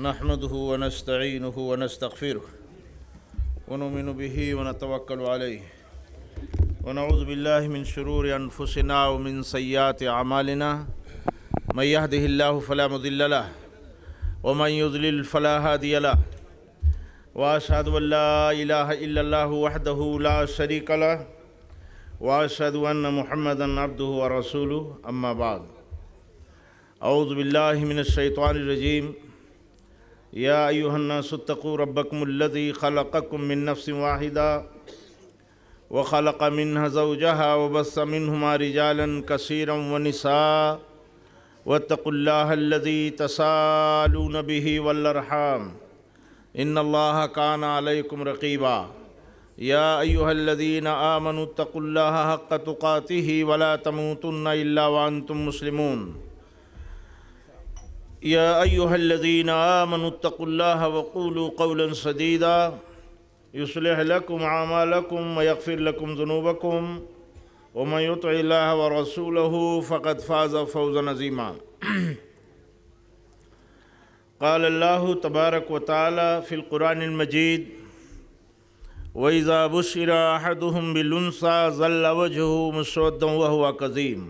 نحمده ونستعينه ونستغفره ونؤمن به ونتوكل عليه ونعوذ بالله من شرور أنفسنا ومن سيئات أعمالنا من يهده الله فلا مضل له ومن يضلل فلا هادي له وأشهد أن لا إله إلا الله وحده لا شريك له وأشهد أن محمدا عبده ورسوله أما بعد أعوذ بالله من الشيطان الرجيم يا أيها الناس اتقوا ربكم الذي خلقكم من نفس واحدة وخلق منها زوجها وبث منهما رجالا كثيرا ونساء واتقوا الله الذي تساءلون به والأرحام إن الله كان عليكم رقيبا يا أيها الذين آمنوا اتقوا الله حق تقاته ولا تموتن إلا وأنتم مسلمون يا أيها الذين آمنوا اتقوا الله وقولوا قولا سديدا يصلح لكم أعمالكم ويغفر لكم ذنوبكم ومن يطع الله ورسوله فقد فاز فوزا عظيما قال الله تبارك وتعالى في القرآن المجيد وإذا بشر أحدهم بالأنثى ظل وجهه مسودا وهو كظيم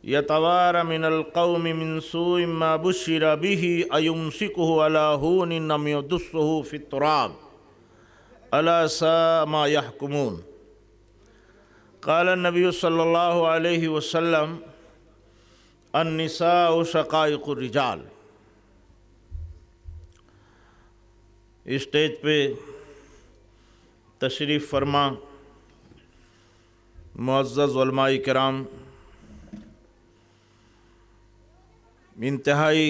يتوارى من القوم من سوء ما بشر به أيمسكه على هون أم يدسه في التراب ألا ساء ما يحكمون قال النبي صلى الله عليه وسلم النساء شقائق الرجال. اسٹیج پہ تشریف فرما معزز علماء کرام، انتہائی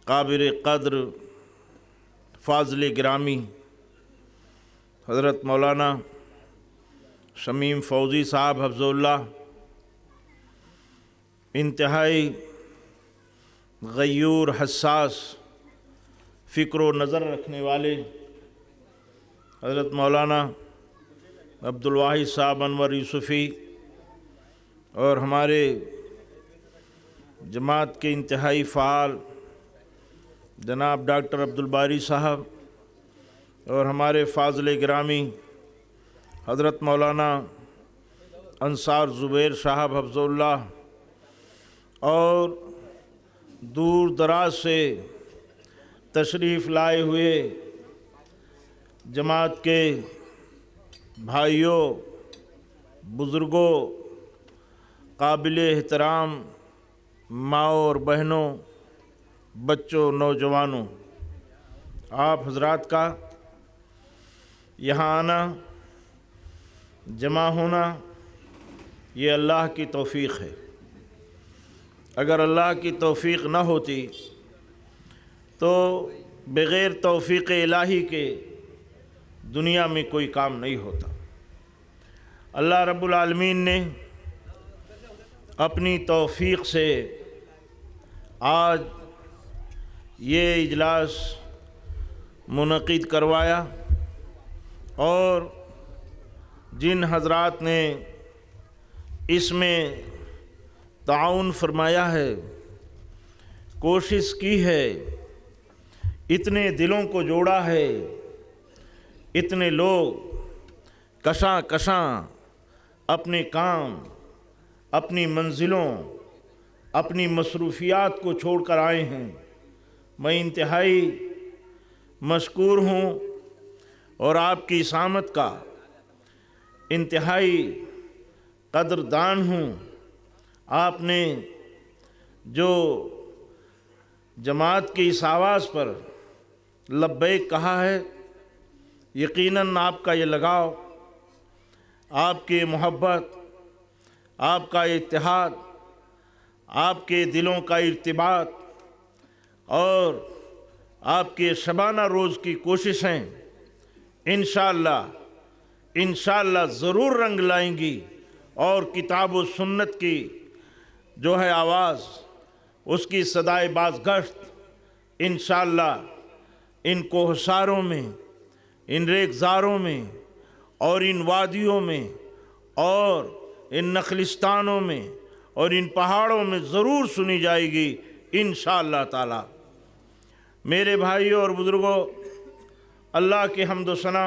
قابل قدر فاضل گرامی حضرت مولانا شمیم فوزی صاحب حفظ اللہ، انتہائی غیور حساس فکر و نظر رکھنے والے حضرت مولانا عبدالواحد صاحب انور یوسفی، اور ہمارے جماعت کے انتہائی فعال جناب ڈاکٹر عبدالباری صاحب، اور ہمارے فاضل گرامی حضرت مولانا انصار زبیر صاحب حفظ اللہ، اور دور دراز سے تشریف لائے ہوئے جماعت کے بھائیوں، بزرگوں، قابل احترام ماؤں اور بہنوں، بچوں، نوجوانوں، آپ حضرات کا یہاں آنا، جمع ہونا، یہ اللہ کی توفیق ہے۔ اگر اللہ کی توفیق نہ ہوتی تو بغیر توفیق الہی کے دنیا میں کوئی کام نہیں ہوتا۔ اللہ رب العالمین نے اپنی توفیق سے آج یہ اجلاس منعقد کروایا، اور جن حضرات نے اس میں تعاون فرمایا ہے، کوشش کی ہے، اتنے دلوں کو جوڑا ہے، اتنے لوگ کشاں کشاں اپنے کام، اپنی منزلوں، اپنی مصروفیات کو چھوڑ کر آئے ہیں، میں انتہائی مشکور ہوں، اور آپ کی اسامت کا انتہائی قدردان ہوں۔ آپ نے جو جماعت کی اس آواز پر لبیک کہا ہے، یقیناً آپ کا یہ لگاؤ، آپ کی محبت، آپ کا اتحاد، آپ کے دلوں کا ارتباط، اور آپ کے شبانہ روز کی کوششیں انشاءاللہ ضرور رنگ لائیں گی، اور کتاب و سنت کی جو ہے آواز، اس کی صدائے بازگشت انشاءاللہ ان کوہساروں میں، ان ریگزاروں میں، اور ان وادیوں میں، اور ان نخلستانوں میں، اور ان پہاڑوں میں ضرور سنی جائے گی انشاءاللہ تعالی۔ میرے بھائیوں اور بزرگوں، اللہ کے حمد و ثنا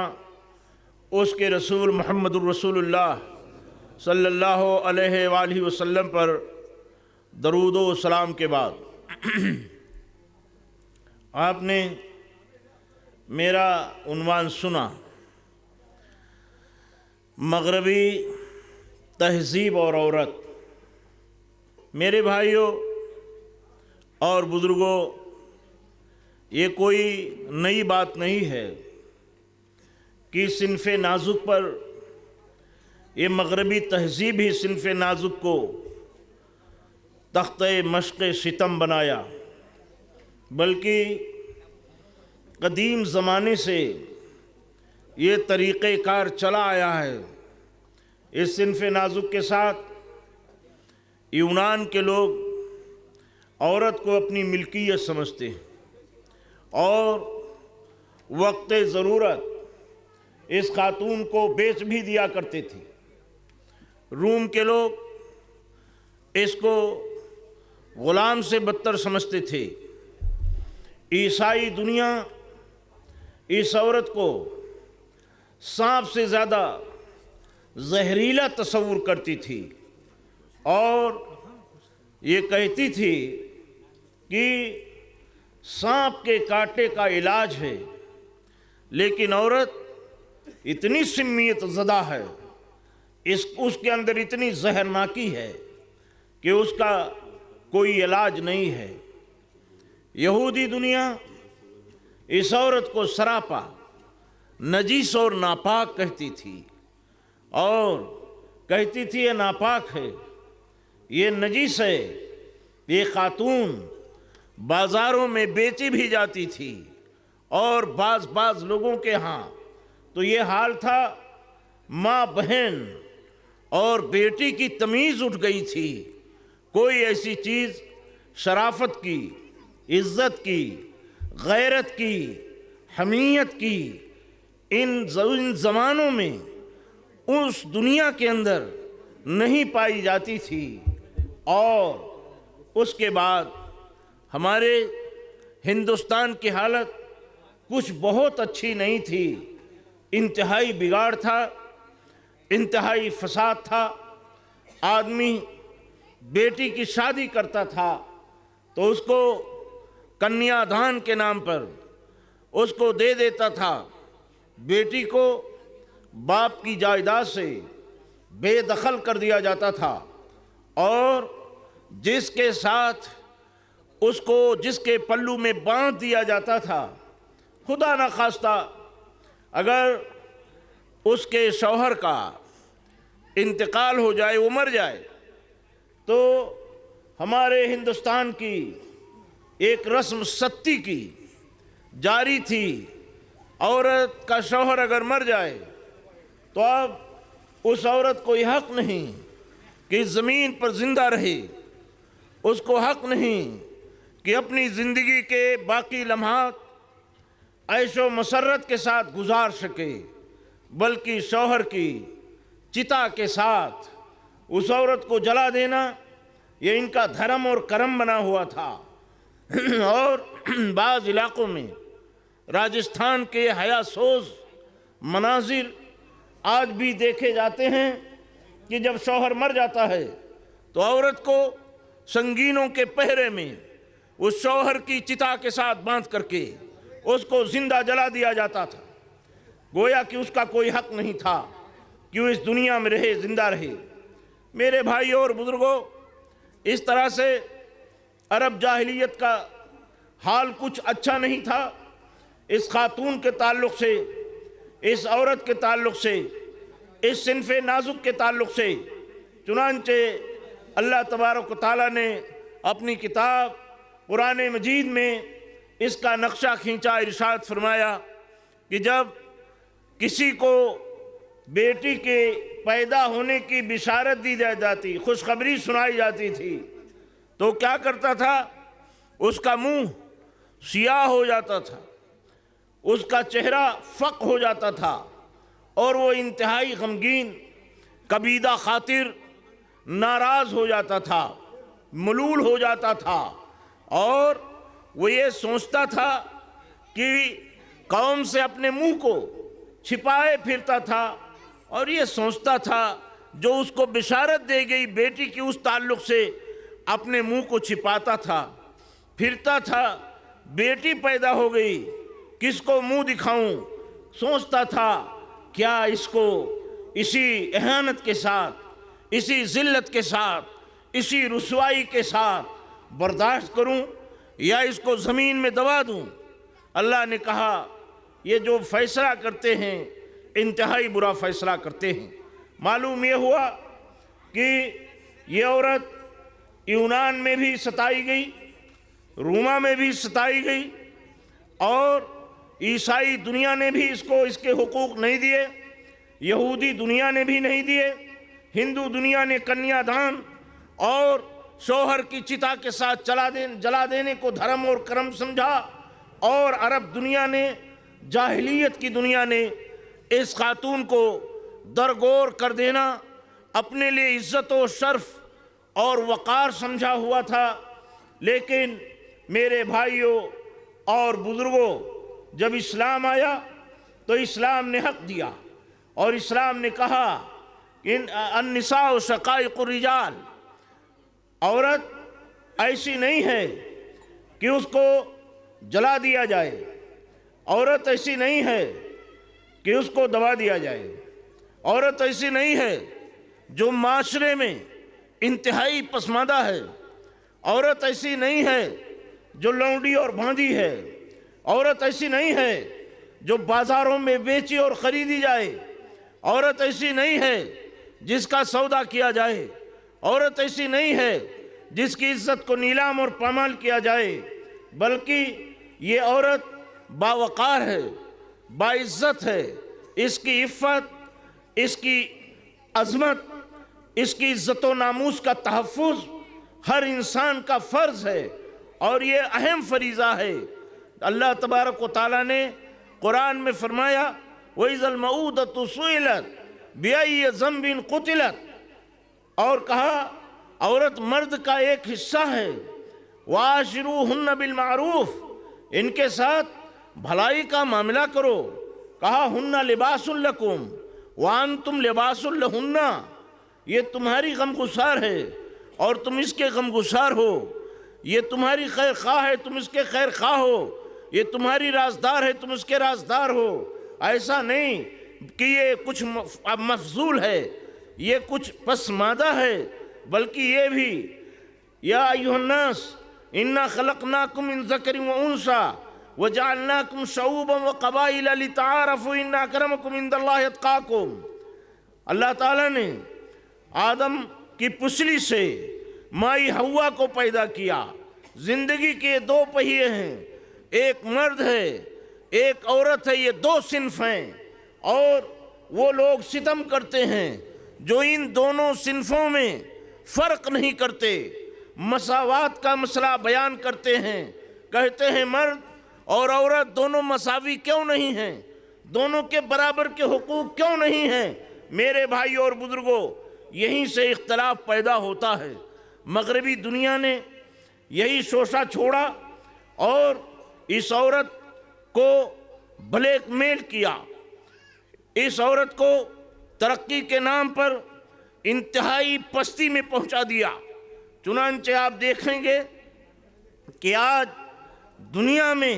اس کے رسول محمد الرسول اللہ صلی اللہ علیہ وآلہ وسلم پر درود و سلام کے بعد، آپ نے میرا عنوان سنا، مغربی تہذیب اور عورت۔ میرے بھائیوں اور بزرگوں، یہ کوئی نئی بات نہیں ہے کہ صنف نازک پر یہ مغربی تہذیب ہی صنف نازک کو تختہ مشق ستم بنایا، بلکہ قدیم زمانے سے یہ طریقہ کار چلا آیا ہے۔ اس صنف نازک کے ساتھ یونان کے لوگ عورت کو اپنی ملکیت سمجھتے ہیں اور وقت ضرورت اس خاتون کو بیچ بھی دیا کرتے تھے۔ روم کے لوگ اس کو غلام سے بدتر سمجھتے تھے۔ عیسائی دنیا اس عورت کو سانپ سے زیادہ زہریلا تصور کرتی تھی اور یہ کہتی تھی کہ سانپ کے کاٹے کا علاج ہے، لیکن عورت اتنی سمیت زدہ ہے، اس کے اندر اتنی زہرناکی ہے کہ اس کا کوئی علاج نہیں ہے۔ یہودی دنیا اس عورت کو سراپا نجیس اور ناپاک کہتی تھی اور کہتی تھی یہ ناپاک ہے، یہ نجیس ہے۔ یہ خاتون بازاروں میں بیچی بھی جاتی تھی اور بعض لوگوں کے ہاں تو یہ حال تھا، ماں بہن اور بیٹی کی تمیز اٹھ گئی تھی۔ کوئی ایسی چیز شرافت کی، عزت کی، غیرت کی، حمیت کی ان زمانوں میں اس دنیا کے اندر نہیں پائی جاتی تھی۔ اور اس کے بعد ہمارے ہندوستان کی حالت کچھ بہت اچھی نہیں تھی، انتہائی بگاڑ تھا، انتہائی فساد تھا۔ آدمی بیٹی کی شادی کرتا تھا تو اس کو کنیا دان کے نام پر اس کو دے دیتا تھا، بیٹی کو باپ کی جائیداد سے بے دخل کر دیا جاتا تھا، اور جس کے ساتھ اس کو جس کے پلو میں باندھ دیا جاتا تھا، خدا نخواستہ اگر اس کے شوہر کا انتقال ہو جائے، وہ مر جائے، تو ہمارے ہندوستان کی ایک رسم ستی کی جاری تھی، عورت کا شوہر اگر مر جائے تو اب اس عورت کو یہ حق نہیں کہ زمین پر زندہ رہے، اس کو حق نہیں کہ اپنی زندگی کے باقی لمحات عیش و مسرت کے ساتھ گزار سکے، بلکہ شوہر کی چتا کے ساتھ اس عورت کو جلا دینا یہ ان کا دھرم اور کرم بنا ہوا تھا۔ اور بعض علاقوں میں راجستھان کے حیا سوز مناظر آج بھی دیکھے جاتے ہیں کہ جب شوہر مر جاتا ہے تو عورت کو سنگینوں کے پہرے میں اس شوہر کی چتا کے ساتھ باندھ کر کے اس کو زندہ جلا دیا جاتا تھا، گویا کہ اس کا کوئی حق نہیں تھا کہ وہ اس دنیا میں رہے، زندہ رہے۔ میرے بھائیوں اور بزرگوں، اس طرح سے عرب جاہلیت کا حال کچھ اچھا نہیں تھا۔ اس خاتون کے تعلق سے، اس عورت کے تعلق سے، اس صنف نازک کے تعلق سے، چنانچہ اللہ تبارک و تعالیٰ نے اپنی کتاب قرآن مجید میں اس کا نقشہ کھینچا، ارشاد فرمایا کہ جب کسی کو بیٹی کے پیدا ہونے کی بشارت دی جاتی، خوشخبری سنائی جاتی تھی، تو کیا کرتا تھا؟ اس کا منہ سیاہ ہو جاتا تھا، اس کا چہرہ فق ہو جاتا تھا، اور وہ انتہائی غمگین، کبیدہ خاطر، ناراض ہو جاتا تھا، ملول ہو جاتا تھا، اور وہ یہ سوچتا تھا کہ قوم سے اپنے منہ کو چھپائے پھرتا تھا، اور یہ سوچتا تھا جو اس کو بشارت دے گئی بیٹی کی اس تعلق سے اپنے منہ کو چھپاتا تھا، پھرتا تھا بیٹی پیدا ہو گئی کس کو منہ دکھاؤں، سوچتا تھا کیا اس کو اسی اہانت کے ساتھ، اسی ذلت کے ساتھ، اسی رسوائی کے ساتھ برداشت کروں یا اس کو زمین میں دبا دوں۔ اللہ نے کہا یہ جو فیصلہ کرتے ہیں انتہائی برا فیصلہ کرتے ہیں۔ معلوم یہ ہوا کہ یہ عورت یونان میں بھی ستائی گئی، روما میں بھی ستائی گئی، اور عیسائی دنیا نے بھی اس کے حقوق نہیں دیے، یہودی دنیا نے بھی نہیں دیے، ہندو دنیا نے کنیا دان اور شوہر کی چتا کے ساتھ جلا دینے کو دھرم اور کرم سمجھا، اور عرب دنیا نے، جاہلیت کی دنیا نے اس خاتون کو درگور کر دینا اپنے لیے عزت و شرف اور وقار سمجھا ہوا تھا۔ لیکن میرے بھائیوں اور بزرگوں، جب اسلام آیا تو اسلام نے حق دیا، اور اسلام نے کہا کہ النساء شقائق الرجال، عورت ایسی نہیں ہے کہ اس کو جلا دیا جائے، عورت ایسی نہیں ہے کہ اس کو دبا دیا جائے، عورت ایسی نہیں ہے جو معاشرے میں انتہائی پسماندہ ہے، عورت ایسی نہیں ہے جو لونڈی اور بھانجی ہے، عورت ایسی نہیں ہے جو بازاروں میں بیچی اور خریدی جائے، عورت ایسی نہیں ہے جس کا سودا کیا جائے، عورت ایسی نہیں ہے جس کی عزت کو نیلام اور پامال کیا جائے، بلکہ یہ عورت باوقار ہے، باعزت ہے، اس کی عفت، اس کی عظمت، اس کی عزت و ناموس کا تحفظ ہر انسان کا فرض ہے، اور یہ اہم فریضہ ہے۔ اللہ تبارک و تعالیٰ نے قرآن میں فرمایا وَإِذَا الْمَوْءُودَةُ سُئِلَتْ بِأَيِّ ذَنبٍ قُتِلَتْ، اور کہا عورت مرد کا ایک حصہ ہے، وَعَاشِرُوهُنَّ بِالْمَعْرُوفِ، ان کے ساتھ بھلائی کا معاملہ کرو، کہا ہن لباس لکم وانتم لباس لہن، یہ تمہاری غم گسار ہے اور تم اس کے غم گسار ہو، یہ تمہاری خیر خواہ ہے تم اس کے خیر خواہ ہو، یہ تمہاری رازدار ہے تم اس کے رازدار ہو۔ ایسا نہیں کہ یہ کچھ مفضول ہے، یہ کچھ پسماندہ ہے، بلکہ یہ بھی یا ایھا الناس انا خلقناکم من ذکر و انثی وجعلناکم شعوبا وقبائل لتعارفوا ان اکرمکم عند اللہ اتقاکم۔ اللہ تعالیٰ نے آدم کی پسلی سے مائی حوا کو پیدا کیا۔ زندگی کے دو پہیے ہیں، ایک مرد ہے ایک عورت ہے، یہ دو صنف ہیں، اور وہ لوگ ستم کرتے ہیں جو ان دونوں صنفوں میں فرق نہیں کرتے، مساوات کا مسئلہ بیان کرتے ہیں، کہتے ہیں مرد اور عورت دونوں مساوی کیوں نہیں ہیں، دونوں کے برابر کے حقوق کیوں نہیں ہیں۔ میرے بھائی اور بزرگوں، یہیں سے اختلاف پیدا ہوتا ہے۔ مغربی دنیا نے یہی شوشہ چھوڑا اور اس عورت کو بلیک میل کیا، اس عورت کو ترقی کے نام پر انتہائی پستی میں پہنچا دیا۔ چنانچہ آپ دیکھیں گے کہ آج دنیا میں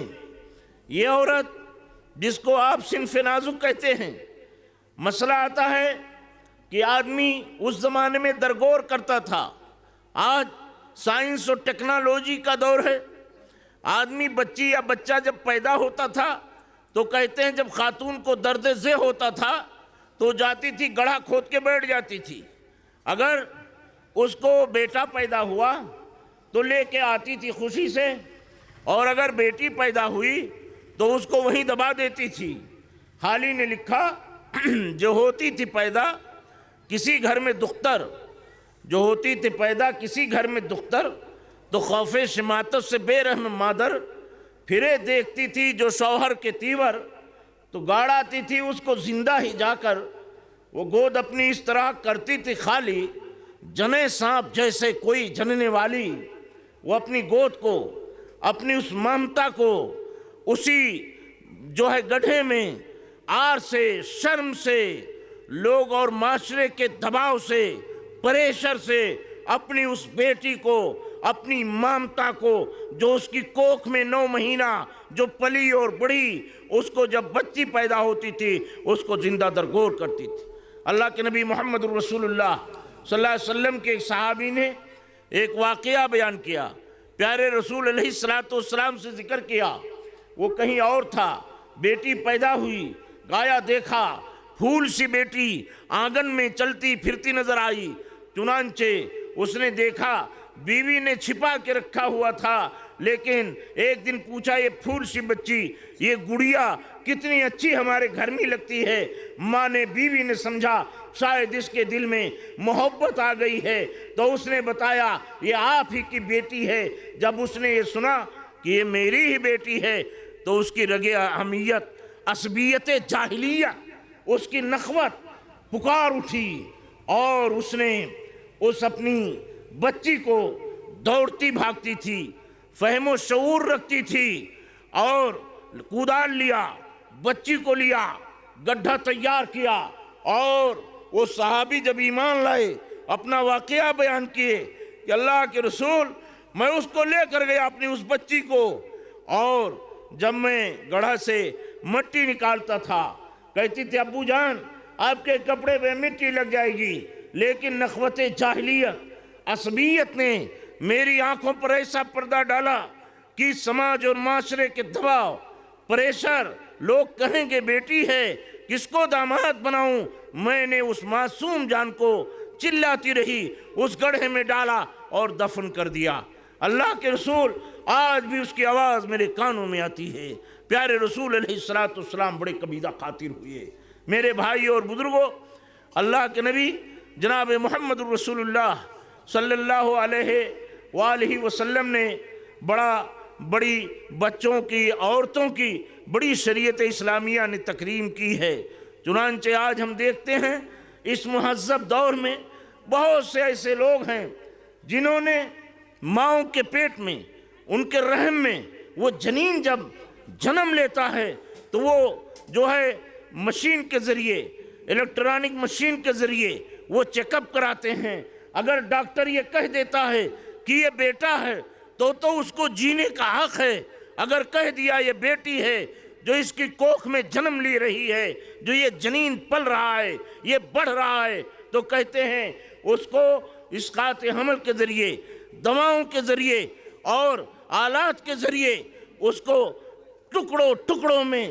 یہ عورت جس کو آپ صنف نازک کہتے ہیں، مسئلہ آتا ہے کہ آدمی اس زمانے میں درگور کرتا تھا، آج سائنس اور ٹیکنالوجی کا دور ہے۔ آدمی بچی یا بچہ جب پیدا ہوتا تھا تو کہتے ہیں جب خاتون کو درد ذہ ہوتا تھا تو جاتی تھی گڑھا کھود کے بیٹھ جاتی تھی، اگر اس کو بیٹا پیدا ہوا تو لے کے آتی تھی خوشی سے، اور اگر بیٹی پیدا ہوئی تو اس کو وہیں دبا دیتی تھی۔ حالی نے لکھا جو ہوتی تھی پیدا کسی گھر میں دختر، جو ہوتی تھی پیدا کسی گھر میں دختر، تو خوف شماتت سے بے رحم مادر پھرے دیکھتی تھی جو شوہر کے تیور، تو گاڑ آتی تھی اس کو زندہ ہی جا کر، وہ گود اپنی اس طرح کرتی تھی خالی، جنے سانپ جیسے کوئی جننے والی، وہ اپنی گود کو، اپنی اس ممتا کو اسی جو ہے گڑھے میں آر سے، شرم سے، لوگ اور معاشرے کے دباؤ سے، پریشر سے اپنی اس بیٹی کو، اپنی ممتا کو جو اس کی کوکھ میں 9 مہینہ جو پلی اور بڑی، اس کو جب بچی پیدا ہوتی تھی اس کو زندہ درگور کرتی تھی۔ اللہ کے نبی محمد رسول اللہ صلی اللہ علیہ وسلم کے ایک صحابی نے ایک واقعہ بیان کیا، پیارے رسول علیہ السلام سے ذکر کیا۔ وہ کہیں اور تھا، بیٹی پیدا ہوئی، گایا دیکھا پھول سی بیٹی آنگن میں چلتی پھرتی نظر آئی، چنانچہ اس نے دیکھا بیوی نے چھپا کے رکھا ہوا تھا، لیکن ایک دن پوچھا یہ پھول سی بچی، یہ گڑیا کتنی اچھی ہمارے گھر میں لگتی ہے۔ ماں نے، بیوی نے سمجھا شاید اس کے دل میں محبت آ گئی ہے، تو اس نے بتایا یہ آپ ہی کی بیٹی ہے۔ جب اس نے یہ سنا کہ یہ میری ہی بیٹی ہے تو اس کی رگ اہمیت، عصبیت جاہلیہ، اس کی نخوت پکار اٹھی، اور اس نے اس اپنی بچی کو دوڑتی بھاگتی تھی، فہم و شعور رکھتی تھی، اور کودال لیا، بچی کو لیا، گڈھا تیار کیا، اور وہ صحابی جب ایمان لائے اپنا واقعہ بیان کیے کہ اللہ کے رسول میں اس کو لے کر گیا اپنی اس بچی کو، اور جب میں گڑھا سے مٹی نکالتا تھا کہتی تھی ابو جان آپ کے کپڑے پہ مٹی لگ جائے گی، لیکن نخوت جاہلیت، عصبیت نے میری آنکھوں پر ایسا پردہ ڈالا کہ سماج اور معاشرے کے دباؤ، پریشر، لوگ کہیں گے بیٹی ہے کس کو داماد بناؤں، میں نے اس معصوم جان کو چلاتی رہی اس گڑھے میں ڈالا اور دفن کر دیا۔ اللہ کے رسول آج بھی اس کی آواز میرے کانوں میں آتی ہے۔ پیارے رسول علیہ السلام بڑے قبیلہ خاطر ہوئے۔ میرے بھائی اور بزرگوں، اللہ کے نبی جناب محمد رسول اللہ صلی اللہ علیہ وآلہ وسلم نے بڑی بچوں کی، عورتوں کی بڑی شریعت اسلامیہ نے تکریم کی ہے۔ چنانچہ آج ہم دیکھتے ہیں اس مہذب دور میں بہت سے ایسے لوگ ہیں جنہوں نے ماؤں کے پیٹ میں، ان کے رحم میں وہ جنین جب جنم لیتا ہے تو وہ جو ہے مشین کے ذریعے، الیکٹرانک مشین کے ذریعے وہ چیک اپ کراتے ہیں۔ اگر ڈاکٹر یہ کہہ دیتا ہے کہ یہ بیٹا ہے تو اس کو جینے کا حق ہے، اگر کہہ دیا یہ بیٹی ہے جو اس کی کوکھ میں جنم لی رہی ہے، جو یہ جنین پل رہا ہے، یہ بڑھ رہا ہے، تو کہتے ہیں اس کو اسقاط حمل کے ذریعے، دواؤں کے ذریعے اور آلات کے ذریعے اس کو ٹکڑوں میں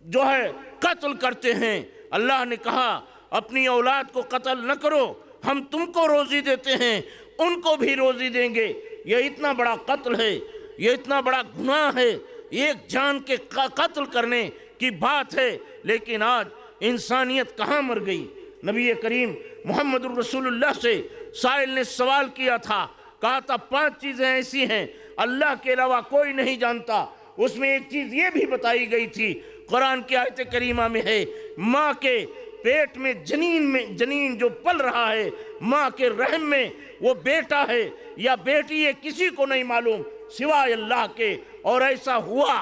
جو ہے قتل کرتے ہیں۔ اللہ نے کہا اپنی اولاد کو قتل نہ کرو، ہم تم کو روزی دیتے ہیں، ان کو بھی روزی دیں گے۔ یہ اتنا بڑا قتل ہے، یہ اتنا بڑا گناہ ہے، ایک جان کے قتل کرنے کی بات ہے، لیکن آج انسانیت کہاں مر گئی۔ نبی کریم محمد رسول اللہ سے سائل نے سوال کیا تھا، کہا تھا 5 چیزیں ایسی ہیں اللہ کے علاوہ کوئی نہیں جانتا۔ اس میں ایک چیز یہ بھی بتائی گئی تھی، قرآن کی آیت کریمہ میں ہے، ماں کے پیٹ میں جنین جو پل رہا ہے، ماں کے رحم میں وہ بیٹا ہے یا بیٹی ہے کسی کو نہیں معلوم سوائے اللہ کے۔ اور ایسا ہوا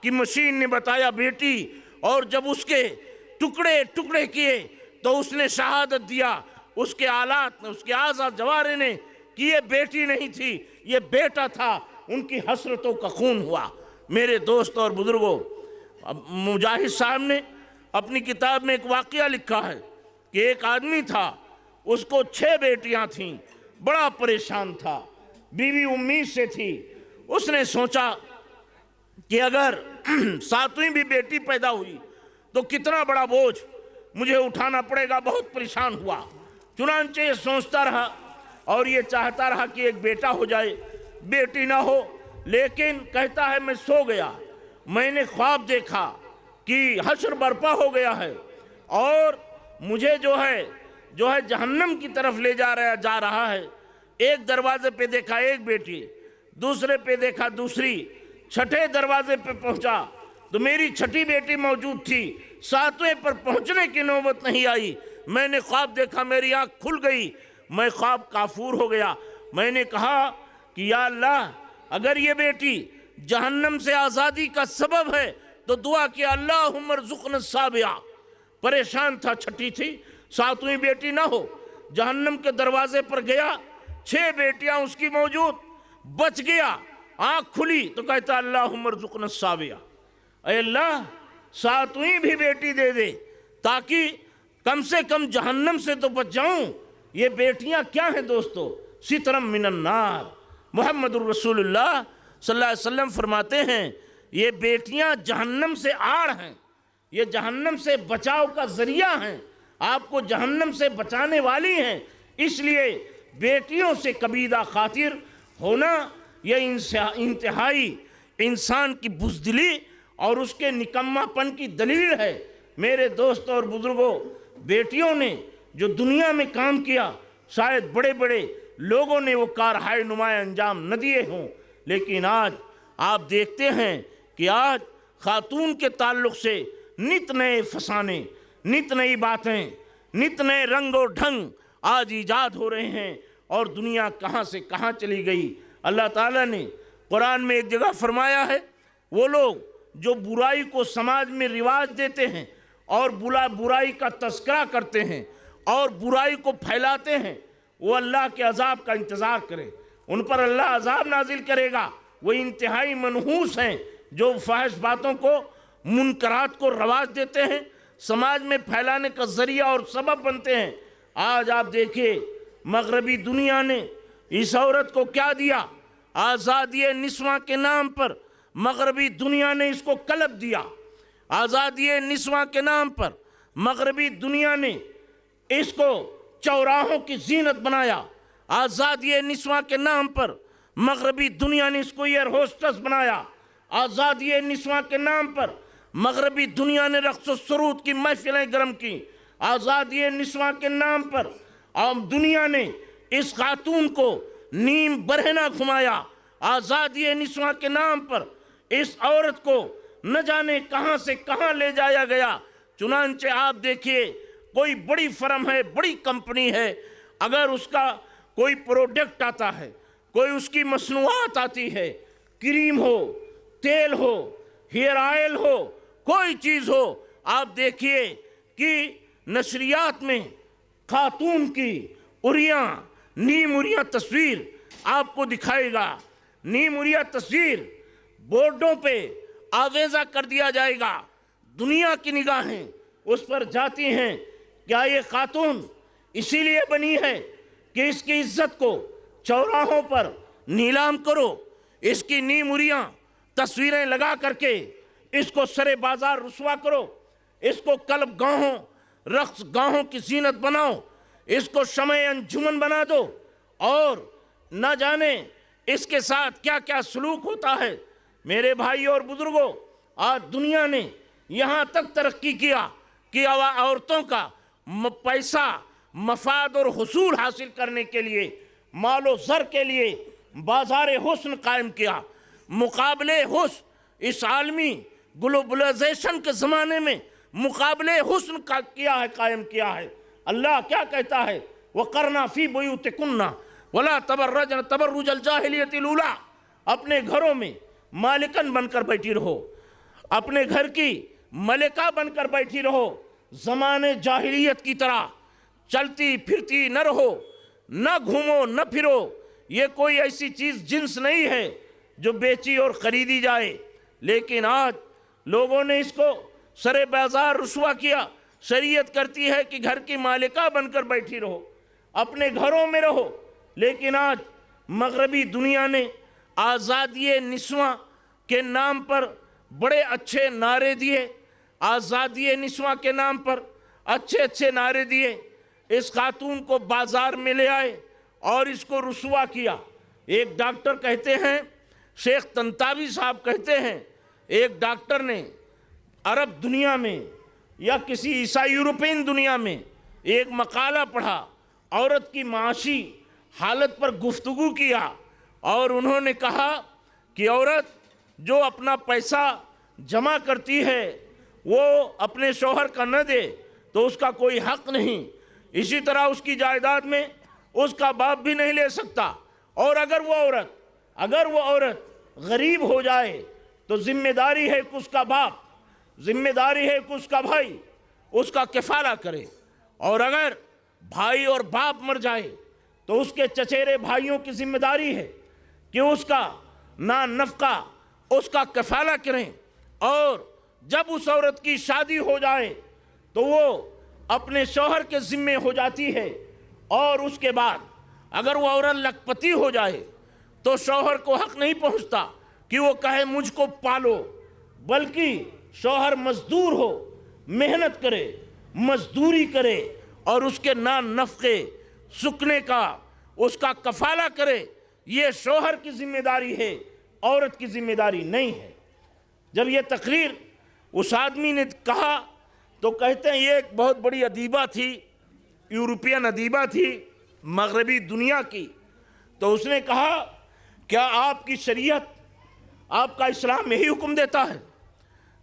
کہ مشین نے بتایا بیٹی، اور جب اس کے ٹکڑے کیے تو اس نے شہادت دیا، اس کے آلات نے، اس کے اعضاء جوارح نے کہ یہ بیٹی نہیں تھی، یہ بیٹا تھا۔ ان کی حسرتوں کا خون ہوا۔ میرے دوست اور بزرگوں، مجاہد صاحب نے اپنی کتاب میں ایک واقعہ لکھا ہے کہ ایک آدمی تھا، اس کو 6 بیٹیاں تھیں، بڑا پریشان تھا، بیوی امید سے تھی۔ اس نے سوچا کہ اگر 7ویں بھی بیٹی پیدا ہوئی تو کتنا بڑا بوجھ مجھے اٹھانا پڑے گا، بہت پریشان ہوا۔ چنانچہ یہ سوچتا رہا اور یہ چاہتا رہا کہ ایک بیٹا ہو جائے، بیٹی نہ ہو۔ لیکن کہتا ہے میں سو گیا، میں نے خواب دیکھا کہ حشر برپا ہو گیا ہے اور مجھے جو ہے جہنم کی طرف لے جا رہا ہے۔ ایک دروازے پہ دیکھا ایک بیٹی، دوسرے پہ دیکھا دوسری، 6ٹھے دروازے پہ پہنچا تو میری 6ٹھی بیٹی موجود تھی، 7ویں پر پہنچنے کی نوبت نہیں آئی۔ میں نے خواب دیکھا، میری آنکھ کھل گئی، میں خواب کافور ہو گیا۔ میں نے کہا کہ یا اللہ اگر یہ بیٹی جہنم سے آزادی کا سبب ہے تو دعا کیا اللہم ارزقنا السابعہ. پریشان تھا، چھٹی تھی، ساتویں بیٹی نہ ہو. جہنم کے دروازے پر گیا، 6 بیٹیاں اس کی موجود، بچ گیا. آنکھ کھلی تو کہتا اللہم ارزقنا السابعہ، اے اللہ 7ویں بھی بیٹی دے دے تاکہ کم سے کم جہنم سے تو بچ جاؤں. یہ بیٹیاں کیا ہیں دوستو؟ سترم من النار. محمد الرسول اللہ صلی اللہ علیہ وسلم فرماتے ہیں یہ بیٹیاں جہنم سے آڑ ہیں، یہ جہنم سے بچاؤ کا ذریعہ ہیں، آپ کو جہنم سے بچانے والی ہیں. اس لیے بیٹیوں سے کبیدہ خاطر ہونا یہ انتہائی انسان کی بزدلی اور اس کے نکمہ پن کی دلیل ہے. میرے دوستوں اور بزرگوں، بیٹیوں نے جو دنیا میں کام کیا شاید بڑے بڑے لوگوں نے وہ کارہائے نمایاں انجام نہ دیے ہوں، لیکن آج آپ دیکھتے ہیں کہ آج خاتون کے تعلق سے نت نئے فسانے، نت نئی باتیں، نت نئے رنگ و ڈھنگ آج ایجاد ہو رہے ہیں، اور دنیا کہاں سے کہاں چلی گئی. اللہ تعالیٰ نے قرآن میں ایک جگہ فرمایا ہے وہ لوگ جو برائی کو سماج میں رواج دیتے ہیں اور برائی کا تذکرہ کرتے ہیں اور برائی کو پھیلاتے ہیں وہ اللہ کے عذاب کا انتظار کریں. ان پر اللہ عذاب نازل کرے گا. وہ انتہائی منحوس ہیں جو فاحش باتوں کو، منکرات کو رواج دیتے ہیں، سماج میں پھیلانے کا ذریعہ اور سبب بنتے ہیں. آج آپ دیکھیے مغربی دنیا نے اس عورت کو کیا دیا؟ آزادی نسواں کے نام پر مغربی دنیا نے اس کو کلب دیا. آزادی نسواں کے نام پر مغربی دنیا نے اس کو چوراہوں کی زینت بنایا. آزادی نسواں کے نام پر مغربی دنیا نے اس کو ایئر ہوسٹس بنایا. آزادی نسواں کے نام پر مغربی دنیا نے رقص و سرود کی محفلیں گرم کی. آزادی نسواں کے نام پر دنیا نے اس خاتون کو نیم برہنہ گھمایا. آزادی نسواں کے نام پر اس عورت کو نہ جانے کہاں سے کہاں لے جایا گیا. چنانچہ آپ دیکھیے کوئی بڑی فرم ہے، بڑی کمپنی ہے، اگر اس کا کوئی پروڈکٹ آتا ہے، کوئی اس کی مصنوعات آتی ہے، کریم ہو، تیل ہو، ہیئر آئل ہو، کوئی چیز ہو، آپ دیکھیے کہ نشریات میں خاتون کی اریاں، نیم اریاں تصویر آپ کو دکھائے گا. نیم اریاں تصویر بورڈوں پہ آویزہ کر دیا جائے گا. دنیا کی نگاہیں اس پر جاتی ہیں. کیا یہ خاتون اسی لیے بنی ہے کہ اس کی عزت کو چوراہوں پر نیلام کرو، اس کی نیم اریاں تصویریں لگا کر کے اس کو سرے بازار رسوا کرو، اس کو کلب گاہوں، رقص گاہوں کی زینت بناؤ، اس کو شمع انجمن بنا دو، اور نہ جانے اس کے ساتھ کیا کیا سلوک ہوتا ہے. میرے بھائی اور بزرگوں، آج دنیا نے یہاں تک ترقی کیا کہ عورتوں کا پیسہ، مفاد اور حصول حاصل کرنے کے لیے، مال و زر کے لیے بازار حسن قائم کیا. مقابلے حسن اس عالمی گلوبلائزیشن کے زمانے میں مقابلے حسن کا قائم کیا ہے. اللہ کیا کہتا ہے؟ وَقَرْنَا فِي بُيُوتِكُنَّ وَلَا تَبَرَّجْنَ تَبَرُّجَ الْجَاهِلِيَّةِ الْأُولَىٰ. اپنے گھروں میں مالکن بن کر بیٹھی رہو، اپنے گھر کی ملکہ بن کر بیٹھی رہو، زمانے جاہلیت کی طرح چلتی پھرتی نہ رہو، نہ گھومو نہ پھرو. یہ کوئی ایسی چیز جنس نہیں ہے جو بیچی اور خریدی جائے. لیکن آج لوگوں نے اس کو سرے بازار رسوا کیا. شریعت کرتی ہے کہ گھر کی مالکہ بن کر بیٹھی رہو، اپنے گھروں میں رہو. لیکن آج مغربی دنیا نے آزادی نسواں کے نام پر بڑے اچھے نعرے دیے، آزادی نسواں کے نام پر اچھے اچھے نعرے دیے. اس خاتون کو بازار میں لے آئے اور اس کو رسوا کیا. ایک ڈاکٹر کہتے ہیں، شیخ طنطاوی صاحب کہتے ہیں، ایک ڈاکٹر نے عرب دنیا میں یا کسی عیسائی یورپین دنیا میں ایک مقالہ پڑھا، عورت کی معاشی حالت پر گفتگو کیا، اور انہوں نے کہا کہ عورت جو اپنا پیسہ جمع کرتی ہے وہ اپنے شوہر کا نہ دے تو اس کا کوئی حق نہیں. اسی طرح اس کی جائیداد میں اس کا باپ بھی نہیں لے سکتا. اور اگر وہ عورت اگر وہ عورت غریب ہو جائے تو ذمہ داری ہے کہ اس کا باپ، ذمہ داری ہے کہ اس کا بھائی اس کا کفالہ کرے، اور اگر بھائی اور باپ مر جائے تو اس کے چچیرے بھائیوں کی ذمہ داری ہے کہ اس کا نان نفقہ، اس کا کفالہ کریں، اور جب اس عورت کی شادی ہو جائے تو وہ اپنے شوہر کے ذمے ہو جاتی ہے، اور اس کے بعد اگر وہ عورت لکھپتی ہو جائے تو شوہر کو حق نہیں پہنچتا کہ وہ کہے مجھ کو پالو، بلکہ شوہر مزدور ہو، محنت کرے، مزدوری کرے، اور اس کے نان نفقے سکنے کا، اس کا کفالہ کرے۔ یہ شوہر کی ذمہ داری ہے، عورت کی ذمہ داری نہیں ہے۔ جب یہ تقریر اس آدمی نے کہا تو کہتے ہیں یہ ایک بہت بڑی ادیبہ تھی، یورپین ادیبہ تھی، مغربی دنیا کی۔ تو اس نے کہا کیا آپ کی شریعت، آپ کا اسلام یہی حکم دیتا ہے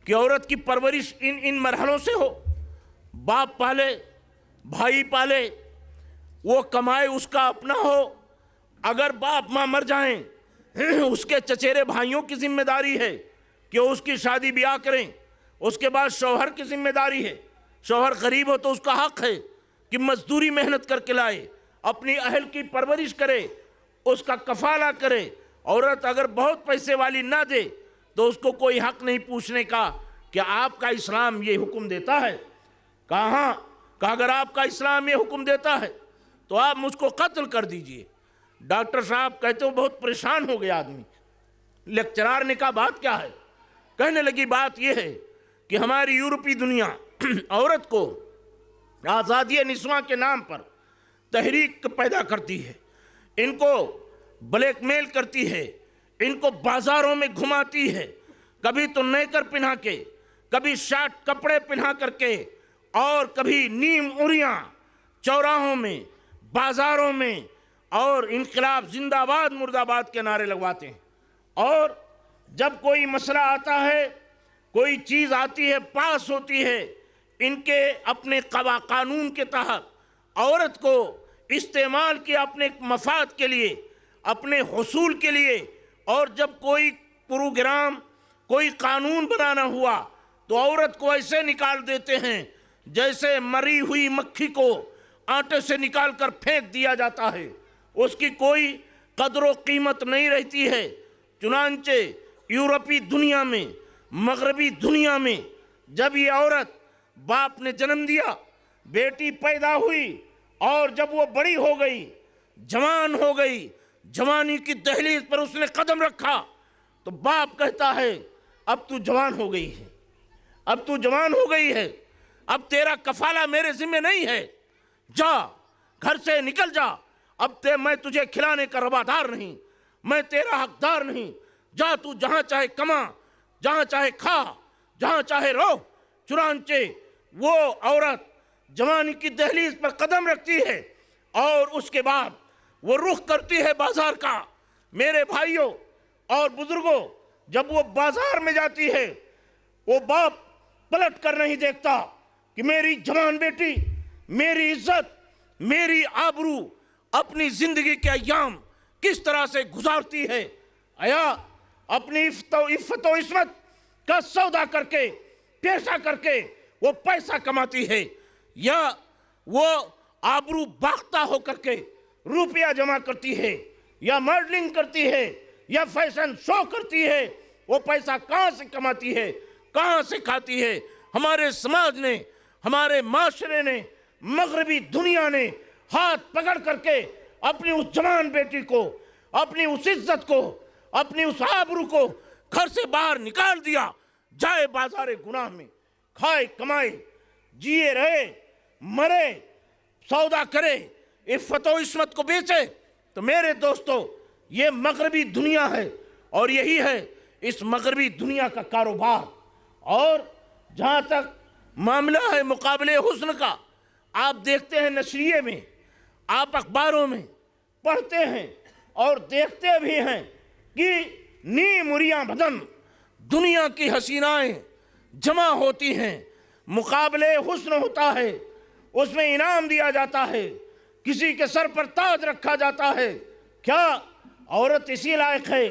کہ عورت کی پرورش ان مرحلوں سے ہو؟ باپ پالے، بھائی پالے، وہ کمائے، اس کا اپنا ہو، اگر باپ ماں مر جائیں اس کے چچیرے بھائیوں کی ذمہ داری ہے کہ اس کی شادی بیاہ کریں، اس کے بعد شوہر کی ذمہ داری ہے، شوہر غریب ہو تو اس کا حق ہے کہ مزدوری محنت کر کے لائے، اپنی اہل کی پرورش کرے، اس کا کفالہ کرے۔ عورت اگر بہت پیسے والی نہ دے تو اس کو کوئی حق نہیں پوچھنے کا کہ آپ کا اسلام یہ حکم دیتا ہے۔ کہاں کہ اگر آپ کا اسلام یہ حکم دیتا ہے تو آپ مجھ کو قتل کر دیجئے۔ ڈاکٹر صاحب کہتے ہو بہت پریشان ہو گیا آدمی۔ لیکچرار نے کہا بات کیا ہے؟ کہنے لگی بات یہ ہے کہ ہماری یورپی دنیا عورت کو آزادی نسواں کے نام پر تحریک پیدا کرتی ہے، ان کو بلیک میل کرتی ہے، ان کو بازاروں میں گھماتی ہے، کبھی تو نیکر پہنا کے، کبھی شارٹ کپڑے پہنا کر کے، اور کبھی نیم اریاں چوراہوں میں، بازاروں میں، اور انقلاب زندہ آباد مرد آباد کے نعرے لگواتے ہیں۔ اور جب کوئی مسئلہ آتا ہے، کوئی چیز آتی ہے، پاس ہوتی ہے، ان کے اپنے قانون کے تحت عورت کو استعمال کیا اپنے مفاد کے لیے، اپنے حصول کے لیے، اور جب کوئی پروگرام، کوئی قانون بنانا ہوا تو عورت کو ایسے نکال دیتے ہیں جیسے مری ہوئی مکھی کو آٹے سے نکال کر پھینک دیا جاتا ہے، اس کی کوئی قدر و قیمت نہیں رہتی ہے۔ چنانچہ یورپی دنیا میں، مغربی دنیا میں جب یہ عورت، باپ نے جنم دیا، بیٹی پیدا ہوئی، اور جب وہ بڑی ہو گئی، جوان ہو گئی، جوانی کی دہلیز پر اس نے قدم رکھا تو باپ کہتا ہے اب تو جوان ہو گئی ہے، اب تو جوان ہو گئی ہے، اب تیرا کفالہ میرے ذمہ نہیں ہے، جا گھر سے نکل جا، اب میں تجھے کھلانے کا روادار نہیں، میں تیرا حقدار نہیں، جا تو جہاں چاہے کما، جہاں چاہے کھا، جہاں چاہے رو۔ چنانچہ وہ عورت جوانی کی دہلیز پر قدم رکھتی ہے اور اس کے بعد وہ رخ کرتی ہے بازار کا۔ میرے بھائیوں اور بزرگوں، جب وہ بازار میں جاتی ہے، وہ باپ پلٹ کر نہیں دیکھتا کہ میری جوان بیٹی، میری عزت، میری آبرو، اپنی زندگی کے ایام کس طرح سے گزارتی ہے، آیا اپنی عفت و عصمت کا سودا کر کے، پیشہ کر کے وہ پیسہ کماتی ہے، یا وہ آبرو باختہ ہو کر کے روپیہ جمع کرتی ہے، یا ماڈلنگ کرتی ہے، یا فیشن شو کرتی ہے۔ وہ پیسہ کہاں سے کماتی ہے، کہاں سے کھاتی ہے؟ ہمارے سماج نے، ہمارے معاشرے نے، مغربی دنیا نے ہاتھ پکڑ کر کے اپنی اس جوان بیٹی کو، اپنی اس عزت کو، اپنی اس آبرو کو گھر سے باہر نکال دیا۔ جائے بازار گناہ میں، کھائے کمائے، جیے رہے، مرے، سودا کرے، عفت و عصمت کو بیچے۔ تو میرے دوستو، یہ مغربی دنیا ہے، اور یہی ہے اس مغربی دنیا کا کاروبار۔ اور جہاں تک معاملہ ہے مقابلے حسن کا، آپ دیکھتے ہیں نشریے میں، آپ اخباروں میں پڑھتے ہیں اور دیکھتے بھی ہیں کہ نیم اریاں بدن دنیا کی حسینائیں جمع ہوتی ہیں، مقابلے حسن ہوتا ہے، اس میں انعام دیا جاتا ہے، کسی کے سر پر تاج رکھا جاتا ہے۔ کیا عورت اسی لائق ہے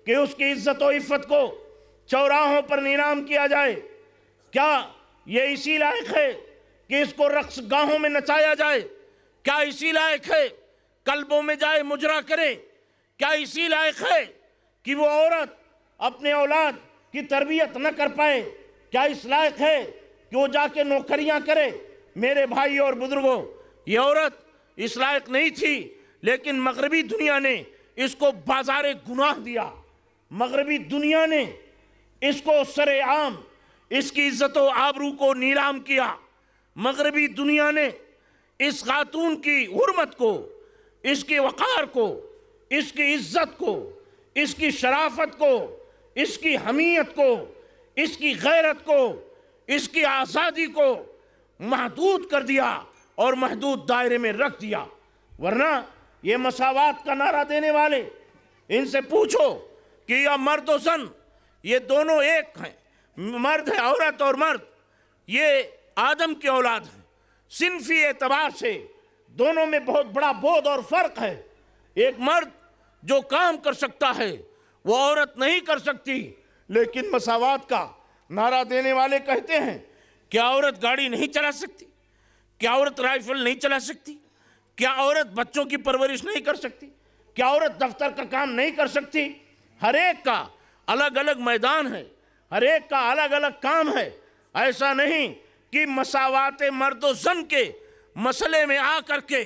کہ اس کی عزت و عفت کو چوراہوں پر نیلام کیا جائے؟ کیا یہ اسی لائق ہے کہ اس کو رقص گاہوں میں نچایا جائے؟ کیا اسی لائق ہے کلبوں میں جائے مجرا کرے؟ کیا اسی لائق ہے کہ وہ عورت اپنے اولاد کی تربیت نہ کر پائے؟ کیا اس لائق ہے کہ وہ جا کے نوکریاں کرے؟ میرے بھائی اور بزرگوں، یہ عورت اس لائق نہیں تھی، لیکن مغربی دنیا نے اس کو بازار گناہ دیا۔ مغربی دنیا نے اس کو سر عام اس کی عزت و آبرو کو نیلام کیا۔ مغربی دنیا نے اس خاتون کی حرمت کو، اس کے وقار کو، اس کی عزت کو، اس کی شرافت کو، اس کی حمیت کو، اس کی غیرت کو، اس کی آزادی کو محدود کر دیا اور محدود دائرے میں رکھ دیا۔ ورنہ یہ مساوات کا نعرہ دینے والے، ان سے پوچھو کہ یہ مرد و زن یہ دونوں ایک ہیں، مرد ہے عورت اور مرد، یہ آدم کی اولاد ہیں۔ صنفی اعتبار سے دونوں میں بہت بڑا بعد اور فرق ہے۔ ایک مرد جو کام کر سکتا ہے وہ عورت نہیں کر سکتی، لیکن مساوات کا نعرہ دینے والے کہتے ہیں کیا عورت گاڑی نہیں چلا سکتی؟ کیا عورت رائفل نہیں چلا سکتی؟ کیا عورت بچوں کی پرورش نہیں کر سکتی؟ کیا عورت دفتر کا کام نہیں کر سکتی؟ ہر ایک کا الگ الگ میدان ہے، ہر ایک کا الگ الگ کام ہے۔ ایسا نہیں کہ مساوات مرد و زن کے مسئلے میں آ کر کے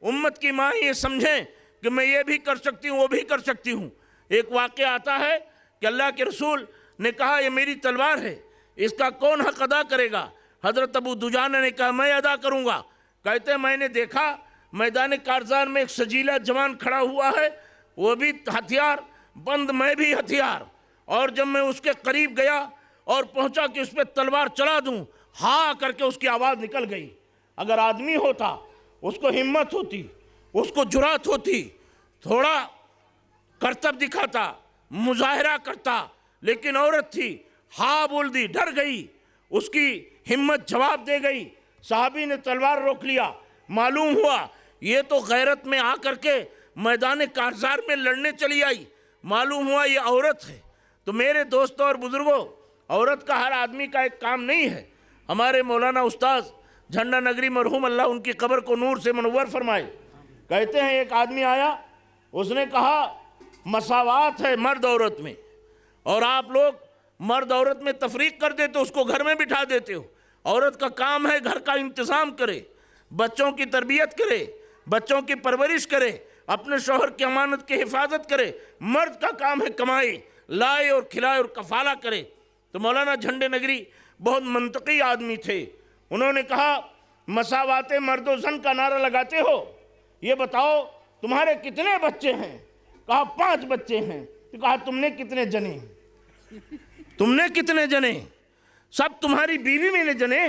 امت کی ماں یہ سمجھیں کہ میں یہ بھی کر سکتی ہوں وہ بھی کر سکتی ہوں۔ ایک واقعہ آتا ہے کہ اللہ کے رسول نے کہا یہ میری تلوار ہے، اس کا کون حق ادا کرے گا؟ حضرت ابو دجانہ نے کہا میں ادا کروں گا۔ کہتے ہیں میں نے دیکھا میدان کارزار میں ایک سجیلا جوان کھڑا ہوا ہے، وہ بھی ہتھیار بند، میں بھی ہتھیار، اور جب میں اس کے قریب گیا اور پہنچا کہ اس پہ تلوار چلا دوں، ہاں کر کے اس کی آواز نکل گئی۔ اگر آدمی ہوتا، اس کو ہمت ہوتی، اس کو جرات ہوتی، تھوڑا کرتب دکھاتا، مظاہرہ کرتا، لیکن عورت تھی، ہاں بول دی، ڈر گئی، اس کی ہمت جواب دے گئی۔ صحابی نے تلوار روک لیا، معلوم ہوا یہ تو غیرت میں آ کر کے میدان کارزار میں لڑنے چلی آئی، معلوم ہوا یہ عورت ہے۔ تو میرے دوستوں اور بزرگوں، عورت کا ہر آدمی کا ایک کام نہیں ہے۔ ہمارے مولانا استاذ جھنڈا نگری مرحوم اللہ ان کی قبر کو نور سے منور فرمائے، کہتے ہیں ایک آدمی آیا، اس نے کہا مساوات ہے مرد عورت میں، اور آپ لوگ مرد عورت میں تفریق کر دیتے، اس کو گھر میں بٹھا دیتے ہو۔ عورت کا کام ہے گھر کا انتظام کرے، بچوں کی تربیت کرے، بچوں کی پرورش کرے، اپنے شوہر کی امانت کی حفاظت کرے۔ مرد کا کام ہے کمائی، لائے اور کھلائے اور کفالہ کرے۔ تو مولانا جھنڈے نگری بہت منطقی آدمی تھے، انہوں نے کہا مساوات مرد و زن کا نعرہ لگاتے ہو، یہ بتاؤ تمہارے کتنے بچے ہیں؟ کہا 5 بچے ہیں۔ تو کہا تم نے کتنے جنے؟ تم نے کتنے جنے؟ سب تمہاری بیوی میں نے جنے؟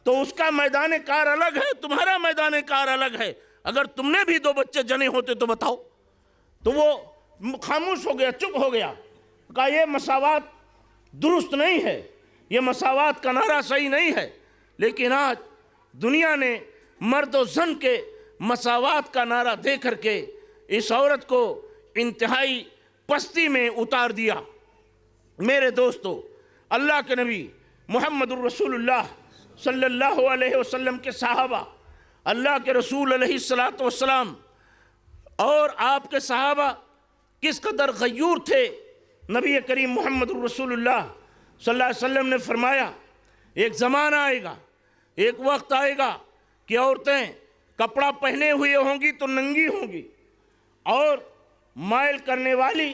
تو اس کا میدان کار الگ ہے، تمہارا میدان کار الگ ہے۔ اگر تم نے بھی 2 بچے جنے ہوتے تو بتاؤ۔ تو وہ خاموش ہو گیا، چپ ہو گیا، کہا یہ مساوات درست نہیں ہے، یہ مساوات کا نعرہ صحیح نہیں ہے۔ لیکن آج دنیا نے مرد و زن کے مساوات کا نعرہ دے کر کے اس عورت کو انتہائی پستی میں اتار دیا۔ میرے دوستو، اللہ کے نبی محمد الرسول اللہ صلی اللہ علیہ وسلم کے صحابہ، اللہ کے رسول علیہ السلام اور آپ کے صحابہ کس قدر غیور تھے۔ نبی کریم محمد الرسول اللہ صلی اللہ علیہ وسلم نے فرمایا ایک زمانہ آئے گا، ایک وقت آئے گا کہ عورتیں کپڑا پہنے ہوئے ہوں گی تو ننگی ہوں گی، اور مائل کرنے والی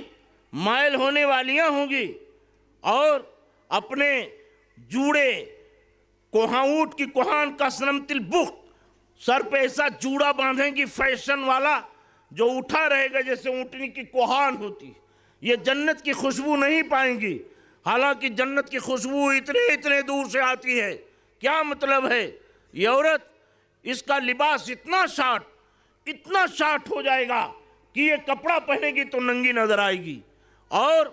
مائل ہونے والیاں ہوں گی، اور اپنے جوڑے کوہاں اونٹ کی کوہان کا سنمت البخت، سر پہ ایسا جوڑا باندھیں گی فیشن والا جو اٹھا رہے گا جیسے اونٹنی کی کوہان ہوتی۔ یہ جنت کی خوشبو نہیں پائیں گی، حالانکہ جنت کی خوشبو اتنے دور سے آتی ہے۔ کیا مطلب ہے؟ یہ عورت، اس کا لباس اتنا شارٹ ہو جائے گا کہ یہ کپڑا پہنے گی تو ننگی نظر آئے گی، اور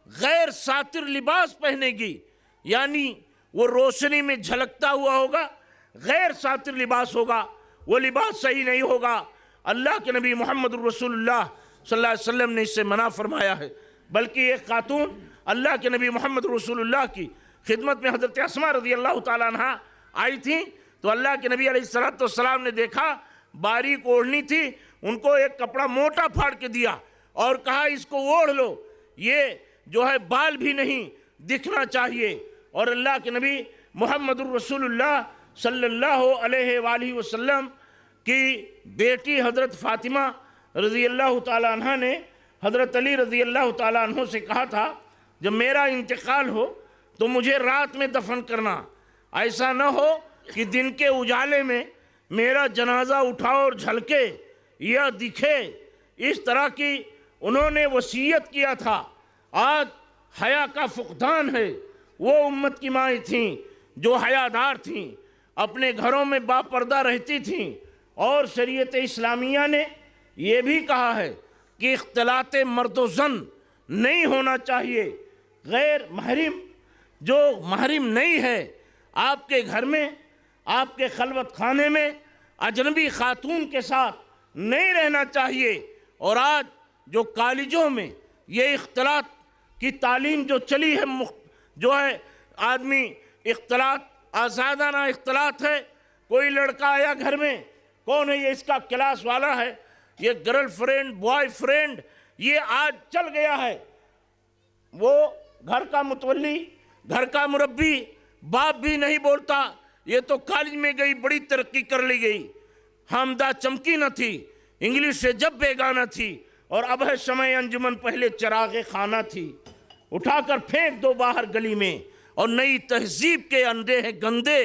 غیر ساتر لباس پہنے گی، یعنی وہ روشنی میں جھلکتا ہوا ہوگا، غیر ساتر لباس ہوگا، وہ لباس صحیح نہیں ہوگا۔ اللہ کے نبی محمد الرسول اللہ صلی اللہ علیہ وسلم نے اس سے منع فرمایا ہے، بلکہ ایک خاتون اللہ کے نبی محمد رسول اللہ کی خدمت میں حضرت اسماء رضی اللہ تعالیٰ عنہ آئی تھیں، تو اللہ کے نبی علیہ السلام نے دیکھا باریک اوڑھنی تھی، ان کو ایک کپڑا موٹا پھاڑ کے دیا اور کہا اس کو اوڑھ لو، یہ جو ہے بال بھی نہیں دکھنا چاہیے۔ اور اللہ کے نبی محمد الرسول اللہ صلی اللہ علیہ وآلہ وسلم کی بیٹی حضرت فاطمہ رضی اللہ تعالیٰ عنہ نے حضرت علی رضی اللہ تعالیٰ عنہ سے کہا تھا جب میرا انتقال ہو تو مجھے رات میں دفن کرنا، ایسا نہ ہو کہ دن کے اجالے میں میرا جنازہ اٹھا اور جھلکے یا دکھے، اس طرح کی انہوں نے وصیت کیا تھا۔ آج حیا کا فقدان ہے۔ وہ امت کی مائیں تھیں جو حیادار تھیں، اپنے گھروں میں با پردہ رہتی تھیں، اور شریعت اسلامیہ نے یہ بھی کہا ہے کہ اختلاط مرد و زن نہیں ہونا چاہیے۔ غیر محرم جو محرم نہیں ہے آپ کے گھر میں، آپ کے خلوت خانے میں اجنبی خاتون کے ساتھ نہیں رہنا چاہیے۔ اور آج جو کالجوں میں یہ اختلاط کی تعلیم جو چلی ہے، جو ہے آدمی اختلاط، آزادانہ اختلاط ہے، کوئی لڑکا آیا گھر میں، کون ہے یہ، اس کا کلاس والا ہے، یہ گرل فرینڈ بوائے فرینڈ، یہ آج چل گیا ہے۔ وہ گھر کا متولی، گھر کا مربی، باپ بھی نہیں بولتا، یہ تو کالج میں گئی بڑی ترقی کر لی گئی، حامدہ چمکی نہ تھی، انگلش سے جب بیگانہ تھی، اور اب ہے شمع انجمن پہلے چراغ خانہ تھی، اٹھا کر پھینک دو باہر گلی میں، اور نئی تہذیب کے انڈے ہیں گندے،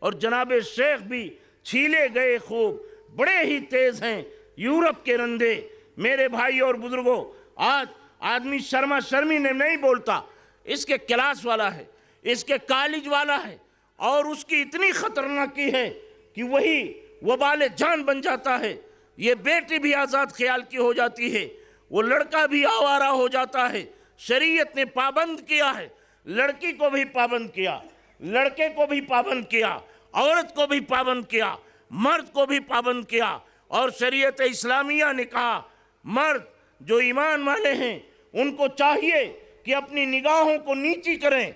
اور جناب شیخ بھی چھیلے گئے خوب، بڑے ہی تیز ہیں یورپ کے رندے۔ میرے بھائی اور بزرگوں، آج آدمی شرما شرمی نے نہیں بولتا، اس کے کلاس والا ہے، اس کے کالج والا ہے، اور اس کی اتنی خطرناکی ہے کہ وہی وبال جان بن جاتا ہے۔ یہ بیٹی بھی آزاد خیال کی ہو جاتی ہے، وہ لڑکا بھی آوارہ ہو جاتا ہے۔ شریعت نے پابند کیا ہے، لڑکی کو بھی پابند کیا، لڑکے کو بھی پابند کیا، عورت کو بھی پابند کیا، مرد کو بھی پابند کیا۔ اور شریعت اسلامیہ نے کہا مرد جو ایمان والے ہیں ان کو چاہیے کہ اپنی نگاہوں کو نیچی کریں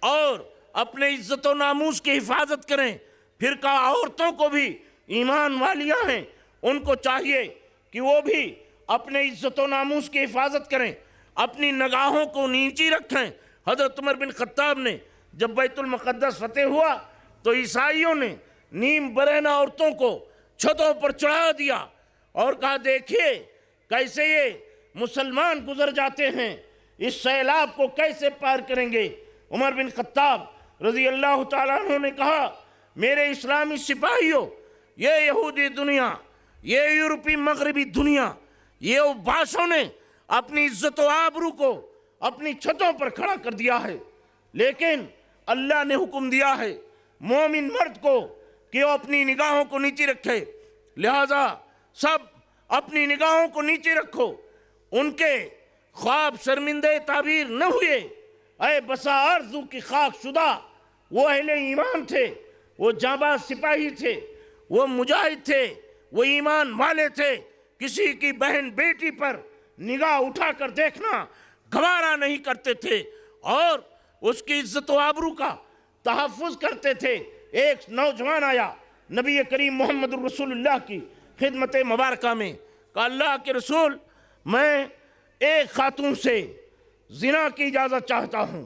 اور اپنے عزت و ناموس کی حفاظت کریں۔ پھر کہا عورتوں کو بھی، ایمان والیاں ہیں، ان کو چاہیے کہ وہ بھی اپنے عزت و ناموس کی حفاظت کریں، اپنی نگاہوں کو نیچی رکھیں۔ حضرت عمر بن خطاب نے جب بیت المقدس فتح ہوا تو عیسائیوں نے نیم برہنہ عورتوں کو چھتوں پر چڑھا دیا اور کہا دیکھیے کیسے یہ مسلمان گزر جاتے ہیں، اس سیلاب کو کیسے پار کریں گے۔ عمر بن خطاب رضی اللہ تعالیٰ عنہ نے کہا میرے اسلامی سپاہیوں، یہ یہودی دنیا، یہ یورپی مغربی دنیا، یہ اوباشوں نے اپنی عزت و آبرو کو اپنی چھتوں پر کھڑا کر دیا ہے، لیکن اللہ نے حکم دیا ہے مومن مرد کو کہ وہ اپنی نگاہوں کو نیچے رکھے، لہذا سب اپنی نگاہوں کو نیچے رکھو۔ ان کے خواب شرمندہ تعبیر نہ ہوئے، اے بسا آرزو کی خاک شدہ، وہ اہل ایمان تھے، وہ جانباز سپاہی تھے، وہ مجاہد تھے، وہ ایمان والے تھے، کسی کی بہن بیٹی پر نگاہ اٹھا کر دیکھنا گوارا نہیں کرتے تھے اور اس کی عزت و آبرو کا تحفظ کرتے تھے۔ ایک نوجوان آیا نبی کریم محمد الرسول اللہ کی خدمت مبارکہ میں، کہا اللہ کے رسول میں ایک خاتون سے زنا کی اجازت چاہتا ہوں۔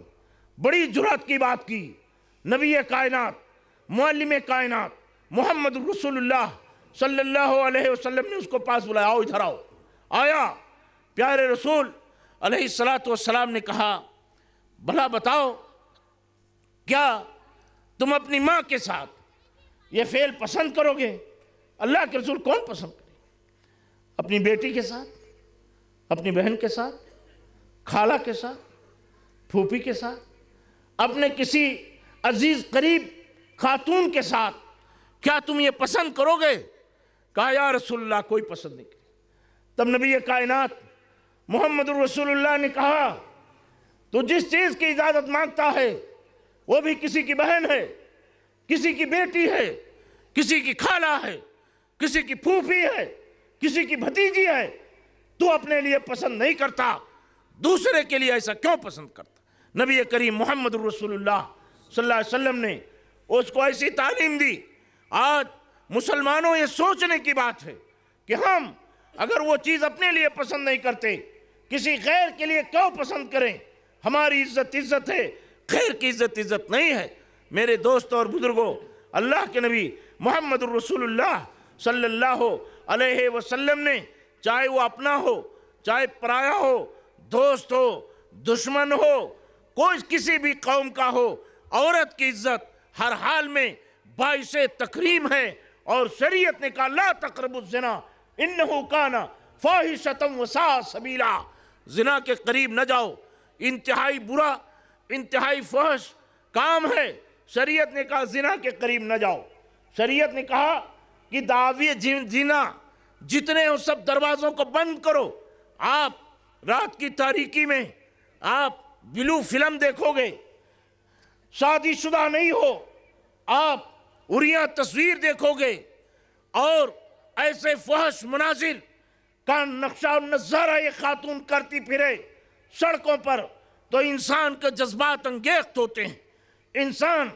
بڑی جرأت کی بات کی، نبی کائنات معلم کائنات محمد الرسول اللہ صلی اللہ علیہ وسلم نے اس کو پاس بلایا، آؤ ادھر آؤ۔ آیا، پیارے رسول علیہ السلام نے کہا بھلا بتاؤ کیا تم اپنی ماں کے ساتھ یہ فعل پسند کرو گے؟ اللہ کے رسول کون پسند کرے؟ اپنی بیٹی کے ساتھ، اپنی بہن کے ساتھ، خالہ کے ساتھ، پھوپھی کے ساتھ، اپنے کسی عزیز قریب خاتون کے ساتھ کیا تم یہ پسند کرو گے؟ کہا یا رسول اللہ کوئی پسند نہیں کرے۔ تب نبی کائنات محمد الرسول اللہ نے کہا تو جس چیز کی اجازت مانگتا ہے وہ بھی کسی کی بہن ہے، کسی کی بیٹی ہے، کسی کی خالہ ہے، کسی کی پھوپھی ہے، کسی کی بھتیجی ہے، تو اپنے لیے پسند نہیں کرتا، دوسرے کے لیے ایسا کیوں پسند کرتا؟ نبی کریم محمد رسول اللہ صلی اللہ علیہ وسلم نے اس کو ایسی تعلیم دی۔ آج مسلمانوں یہ سوچنے کی بات ہے کہ ہم اگر وہ چیز اپنے لیے پسند نہیں کرتے، کسی غیر کے لیے کیوں پسند کریں؟ ہماری عزت عزت ہے، غیر کی عزت عزت نہیں ہے۔ میرے دوستوں اور بزرگوں، اللہ کے نبی محمد رسول اللہ صلی اللہ علیہ وسلم نے، چاہے وہ اپنا ہو، چاہے پرایا ہو، دوست ہو، دشمن ہو، کوئی کسی بھی قوم کا ہو، عورت کی عزت ہر حال میں باعث تکریم ہے، اور شریعت نے کہا لا تقربوا الزنا انہ کان فاحشۃ وساء سبیلا، زنا کے قریب نہ جاؤ، انتہائی برا، انتہائی فحش کام ہے۔ شریعت نے کہا زنا کے قریب نہ جاؤ۔ شریعت نے کہا کہ دعوی زنا جتنے ہو سب دروازوں کو بند کرو۔ آپ رات کی تاریکی میں آپ بلو فلم دیکھو گے، شادی شدہ نہیں ہو آپ اریاں تصویر دیکھو گے، اور ایسے فحش مناظر کا نقشہ و نظارہ یہ خاتون کرتی پھرے سڑکوں پر، تو انسان کے جذبات انگیخت ہوتے ہیں، انسان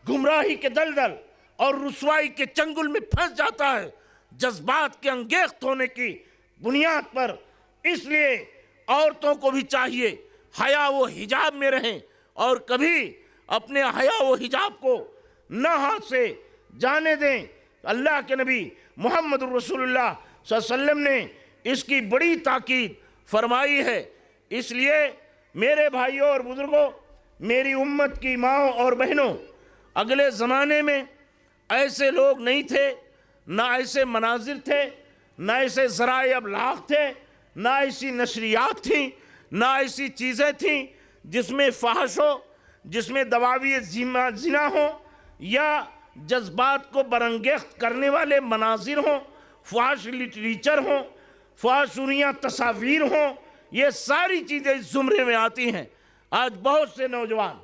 گمراہی کے دلدل اور رسوائی کے چنگل میں پھنس جاتا ہے جذبات کے انگیخت ہونے کی بنیاد پر۔ اس لیے عورتوں کو بھی چاہیے حیا و حجاب میں رہیں، اور کبھی اپنے حیا و حجاب کو نہ ہاتھ سے جانے دیں۔ اللہ کے نبی محمد رسول اللہ صلی اللہ علیہ وسلم نے اس کی بڑی تاکید فرمائی ہے۔ اس لیے میرے بھائیوں اور بزرگوں، میری امت کی ماؤں اور بہنوں، اگلے زمانے میں ایسے لوگ نہیں تھے، نہ ایسے مناظر تھے، نہ ایسے ذرائع ابلاغ تھے، نہ ایسی نشریات تھیں، نہ ایسی چیزیں تھیں جس میں فحش ہو، جس میں دواوی زنا ہو، یا جذبات کو برانگیخت کرنے والے مناظر ہوں، فحش لٹریچر ہوں، فحش اریاں تصاویر ہوں۔ یہ ساری چیزیں اس زمرے میں آتی ہیں۔ آج بہت سے نوجوان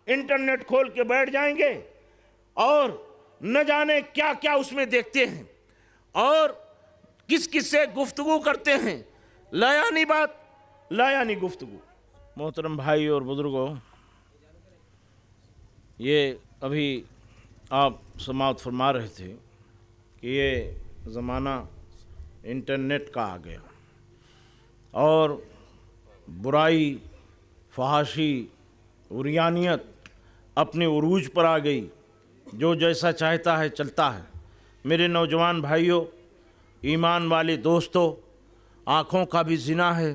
انٹرنیٹ کھول کے بیٹھ جائیں گے اور نہ جانے کیا کیا اس میں دیکھتے ہیں، اور کس کس سے گفتگو کرتے ہیں، لایانی بات، لایانی گفتگو۔ محترم بھائی اور بزرگوں، یہ ابھی آپ سماعت فرما رہے تھے کہ یہ زمانہ انٹرنیٹ کا آ گیا، اور برائی، فحاشی، عریانیت اپنے عروج پر آ گئی، جو جیسا چاہتا ہے چلتا ہے۔ میرے نوجوان بھائیوں، ایمان والے دوستوں، آنکھوں کا بھی زنا ہے،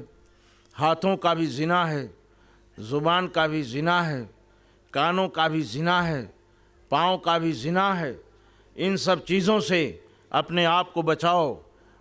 ہاتھوں کا بھی زنا ہے، زبان کا بھی زنا ہے، کانوں کا بھی زنا ہے، پاؤں کا بھی زنا ہے۔ ان سب چیزوں سے اپنے آپ کو بچاؤ۔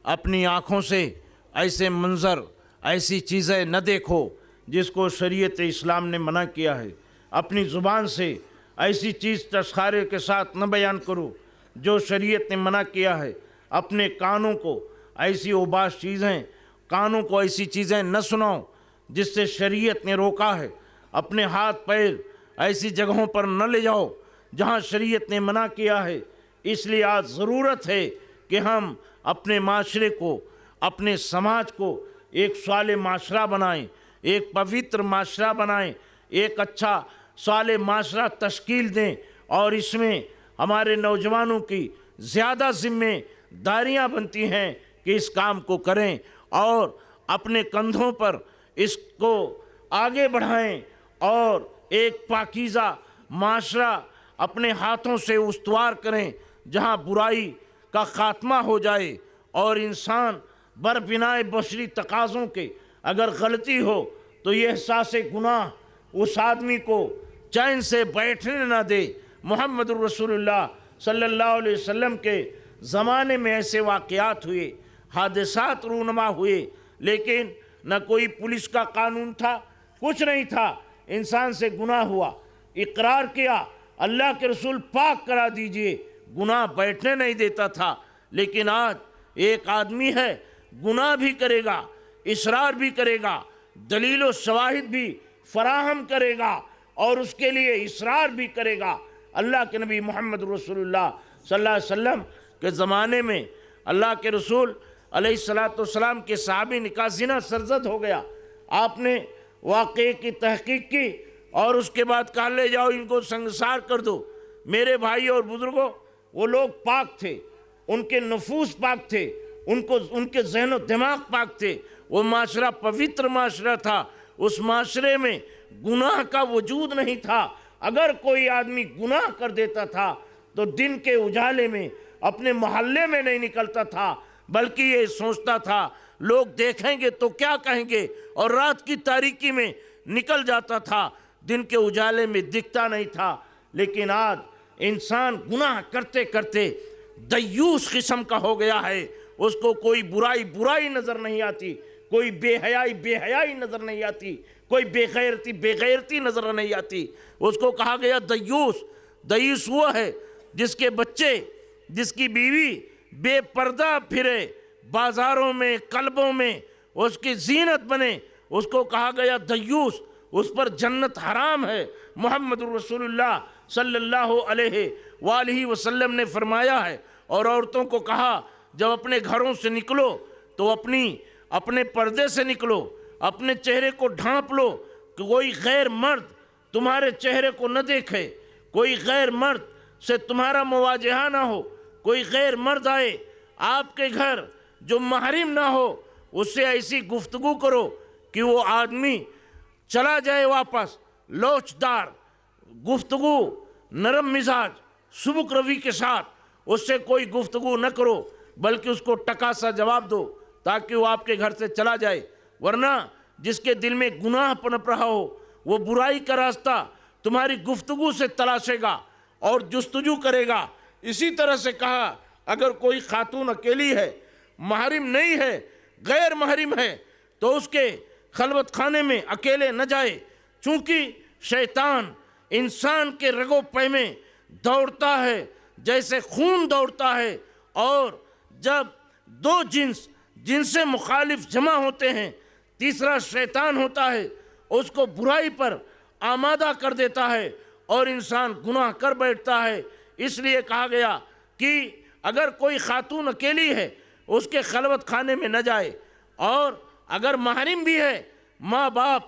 اپنی آنکھوں سے ایسے منظر، ایسی چیزیں نہ دیکھو جس کو شریعت اسلام نے منع کیا ہے۔ اپنی زبان سے ایسی چیز تسخیرے کے ساتھ نہ بیان کرو جو شریعت نے منع کیا ہے۔ اپنے کانوں کو ایسی اوباش چیزیں، کانوں کو ایسی چیزیں نہ سناؤ جس سے شریعت نے روکا ہے۔ اپنے ہاتھ پیر ایسی جگہوں پر نہ لے جاؤ جہاں شریعت نے منع کیا ہے۔ اس لیے آج ضرورت ہے کہ ہم اپنے معاشرے کو، اپنے سماج کو ایک صالح معاشرہ بنائیں، ایک پوتر معاشرہ بنائیں، ایک اچھا صالح معاشرہ تشکیل دیں، اور اس میں ہمارے نوجوانوں کی زیادہ ذمہ داریاں بنتی ہیں کہ اس کام کو کریں، اور اپنے کندھوں پر اس کو آگے بڑھائیں، اور ایک پاکیزہ معاشرہ اپنے ہاتھوں سے استوار کریں جہاں برائی کا خاتمہ ہو جائے، اور انسان بربنائے بشری تقاضوں کے اگر غلطی ہو تو یہ احساس گناہ اس آدمی کو چین سے بیٹھنے نہ دے۔ محمد رسول اللہ صلی اللہ علیہ وسلم کے زمانے میں ایسے واقعات ہوئے، حادثات رونما ہوئے، لیکن نہ کوئی پولیس کا قانون تھا، کچھ نہیں تھا، انسان سے گناہ ہوا، اقرار کیا، اللہ کے رسول پاک کرا دیجئے، گناہ بیٹھنے نہیں دیتا تھا۔ لیکن آج ایک آدمی ہے، گناہ بھی کرے گا، اصرار بھی کرے گا، دلیل و شواہد بھی فراہم کرے گا، اور اس کے لیے اصرار بھی کرے گا۔ اللہ کے نبی محمد رسول اللہ صلی اللہ علیہ وسلم کے زمانے میں اللہ کے رسول علیہ الصلوۃ والسلام کے صحابی نے کہا زنا سرزد ہو گیا۔ آپ نے واقعے کی تحقیق کی اور اس کے بعد کہا لے جاؤ ان کو سنگسار کر دو۔ میرے بھائی اور بزرگوں، وہ لوگ پاک تھے، ان کے نفوس پاک تھے، ان کے ذہن و دماغ پاک تھے، وہ معاشرہ پوتر معاشرہ تھا، اس معاشرے میں گناہ کا وجود نہیں تھا۔ اگر کوئی آدمی گناہ کر دیتا تھا تو دن کے اجالے میں اپنے محلے میں نہیں نکلتا تھا، بلکہ یہ سوچتا تھا لوگ دیکھیں گے تو کیا کہیں گے، اور رات کی تاریکی میں نکل جاتا تھا، دن کے اجالے میں دکھتا نہیں تھا۔ لیکن آج انسان گناہ کرتے کرتے دیوس قسم کا ہو گیا ہے، اس کو کوئی برائی نظر نہیں آتی، کوئی بے حیائی نظر نہیں آتی، کوئی بے غیرتی نظر نہیں آتی۔ اس کو کہا گیا دیوس وہ ہے جس کے بچے، جس کی بیوی بے پردہ پھرے، بازاروں میں، کلبوں میں اس کی زینت بنے، اس کو کہا گیا دیوس، اس پر جنت حرام ہے۔ محمد رسول اللہ صلی اللہ علیہ وآلہ وسلم نے فرمایا ہے، اور عورتوں کو کہا جب اپنے گھروں سے نکلو تو اپنے پردے سے نکلو، اپنے چہرے کو ڈھانپ لو کہ کوئی غیر مرد تمہارے چہرے کو نہ دیکھے، کوئی غیر مرد سے تمہارا مواجہہ نہ ہو، کوئی غیر مرد آئے آپ کے گھر جو محرم نہ ہو، اس سے ایسی گفتگو کرو کہ وہ آدمی چلا جائے واپس لوچدار گفتگو، نرم مزاج، سبک روی کے ساتھ اس سے کوئی گفتگو نہ کرو، بلکہ اس کو ٹکا سا جواب دو تاکہ وہ آپ کے گھر سے چلا جائے۔ ورنہ جس کے دل میں گناہ پنپ رہا ہو وہ برائی کا راستہ تمہاری گفتگو سے تلاشے گا اور جستجو کرے گا۔ اسی طرح سے کہا اگر کوئی خاتون اکیلی ہے، محرم نہیں ہے، غیر محرم ہے، تو اس کے خلوت خانے میں اکیلے نہ جائے، چونکہ شیطان انسان کے رگو پے میں دوڑتا ہے جیسے خون دوڑتا ہے، اور جب دو جنس سے مخالف جمع ہوتے ہیں، تیسرا شیطان ہوتا ہے، اس کو برائی پر آمادہ کر دیتا ہے اور انسان گناہ کر بیٹھتا ہے۔ اس لیے کہا گیا کہ اگر کوئی خاتون اکیلی ہے اس کے خلوت خانے میں نہ جائے، اور اگر محرم بھی ہے ماں باپ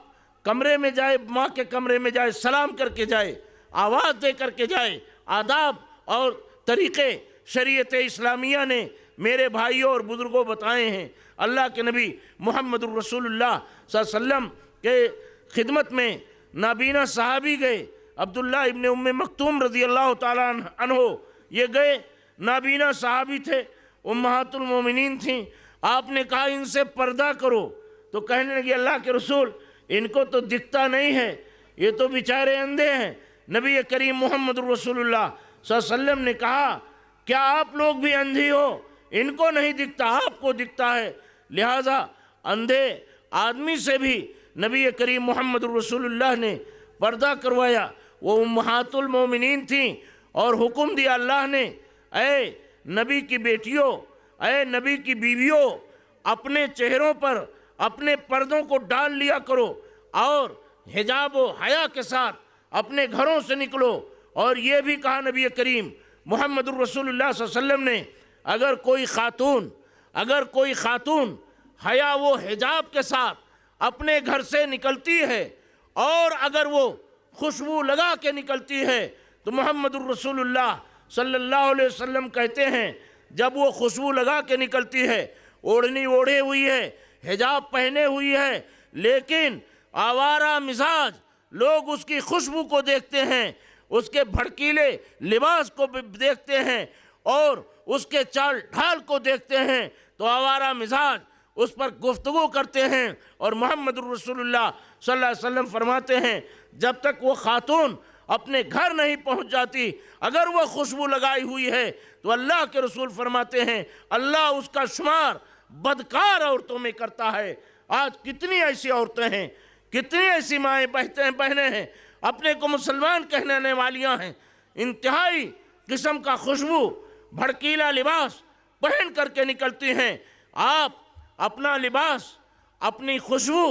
کمرے میں جائے، ماں کے کمرے میں جائے، سلام کر کے جائے، آواز دے کر کے جائے۔ آداب اور طریقے شریعت اسلامیہ نے میرے بھائیوں اور بزرگوں بتائے ہیں۔ اللہ کے نبی محمد الرسول اللہ صلی اللہ علیہ وسلم کے خدمت میں نابینا صحابی گئے، عبداللہ ابن ام مکتوم رضی اللہ تعالیٰ عنہ، یہ گئے، نابینا صحابی تھے، امہات المومنین تھیں۔ آپ نے کہا ان سے پردہ کرو، تو کہنے لگے اللہ کے رسول ان کو تو دکھتا نہیں ہے، یہ تو بیچارے اندھے ہیں۔ نبی کریم محمد رسول اللہ صلی اللہ علیہ وسلم نے کہا کیا آپ لوگ بھی اندھی ہو؟ ان کو نہیں دکھتا، آپ کو دکھتا ہے۔ لہٰذا اندھے آدمی سے بھی نبی کریم محمد رسول اللہ نے پردہ کروایا۔ وہ امہات المومنین تھیں اور حکم دیا اللہ نے، اے نبی کی بیٹیوں، اے نبی کی بیویوں، اپنے چہروں پر اپنے پردوں کو ڈال لیا کرو اور حجاب و حیا کے ساتھ اپنے گھروں سے نکلو۔ اور یہ بھی کہا نبی کریم محمد الرسول اللہ صلی اللہ علیہ وسلم نے اگر کوئی خاتون حیا و حجاب کے ساتھ اپنے گھر سے نکلتی ہے اور اگر وہ خوشبو لگا کے نکلتی ہے تو محمد الرسول اللہ صلی اللہ علیہ وسلم کہتے ہیں جب وہ خوشبو لگا کے نکلتی ہے، اوڑھنی اوڑھے ہوئی ہے، حجاب پہنے ہوئی ہے، لیکن آوارہ مزاج لوگ اس کی خوشبو کو دیکھتے ہیں، اس کے بھڑکیلے لباس کو دیکھتے ہیں اور اس کے چال ڈھال کو دیکھتے ہیں، تو آوارہ مزاج اس پر گفتگو کرتے ہیں۔ اور محمد الرسول اللہ صلی اللہ علیہ وسلم فرماتے ہیں جب تک وہ خاتون اپنے گھر نہیں پہنچ جاتی، اگر وہ خوشبو لگائی ہوئی ہے تو اللہ کے رسول فرماتے ہیں اللہ اس کا شمار بدکار عورتوں میں کرتا ہے۔ آج کتنی ایسی عورتیں ہیں، کتنی ایسی مائیں بہنیں ہیں اپنے کو مسلمان کہنے والیاں ہیں، انتہائی قسم کا خوشبو بھڑکیلا لباس پہن کر کے نکلتی ہیں۔ آپ اپنا لباس، اپنی خوشبو،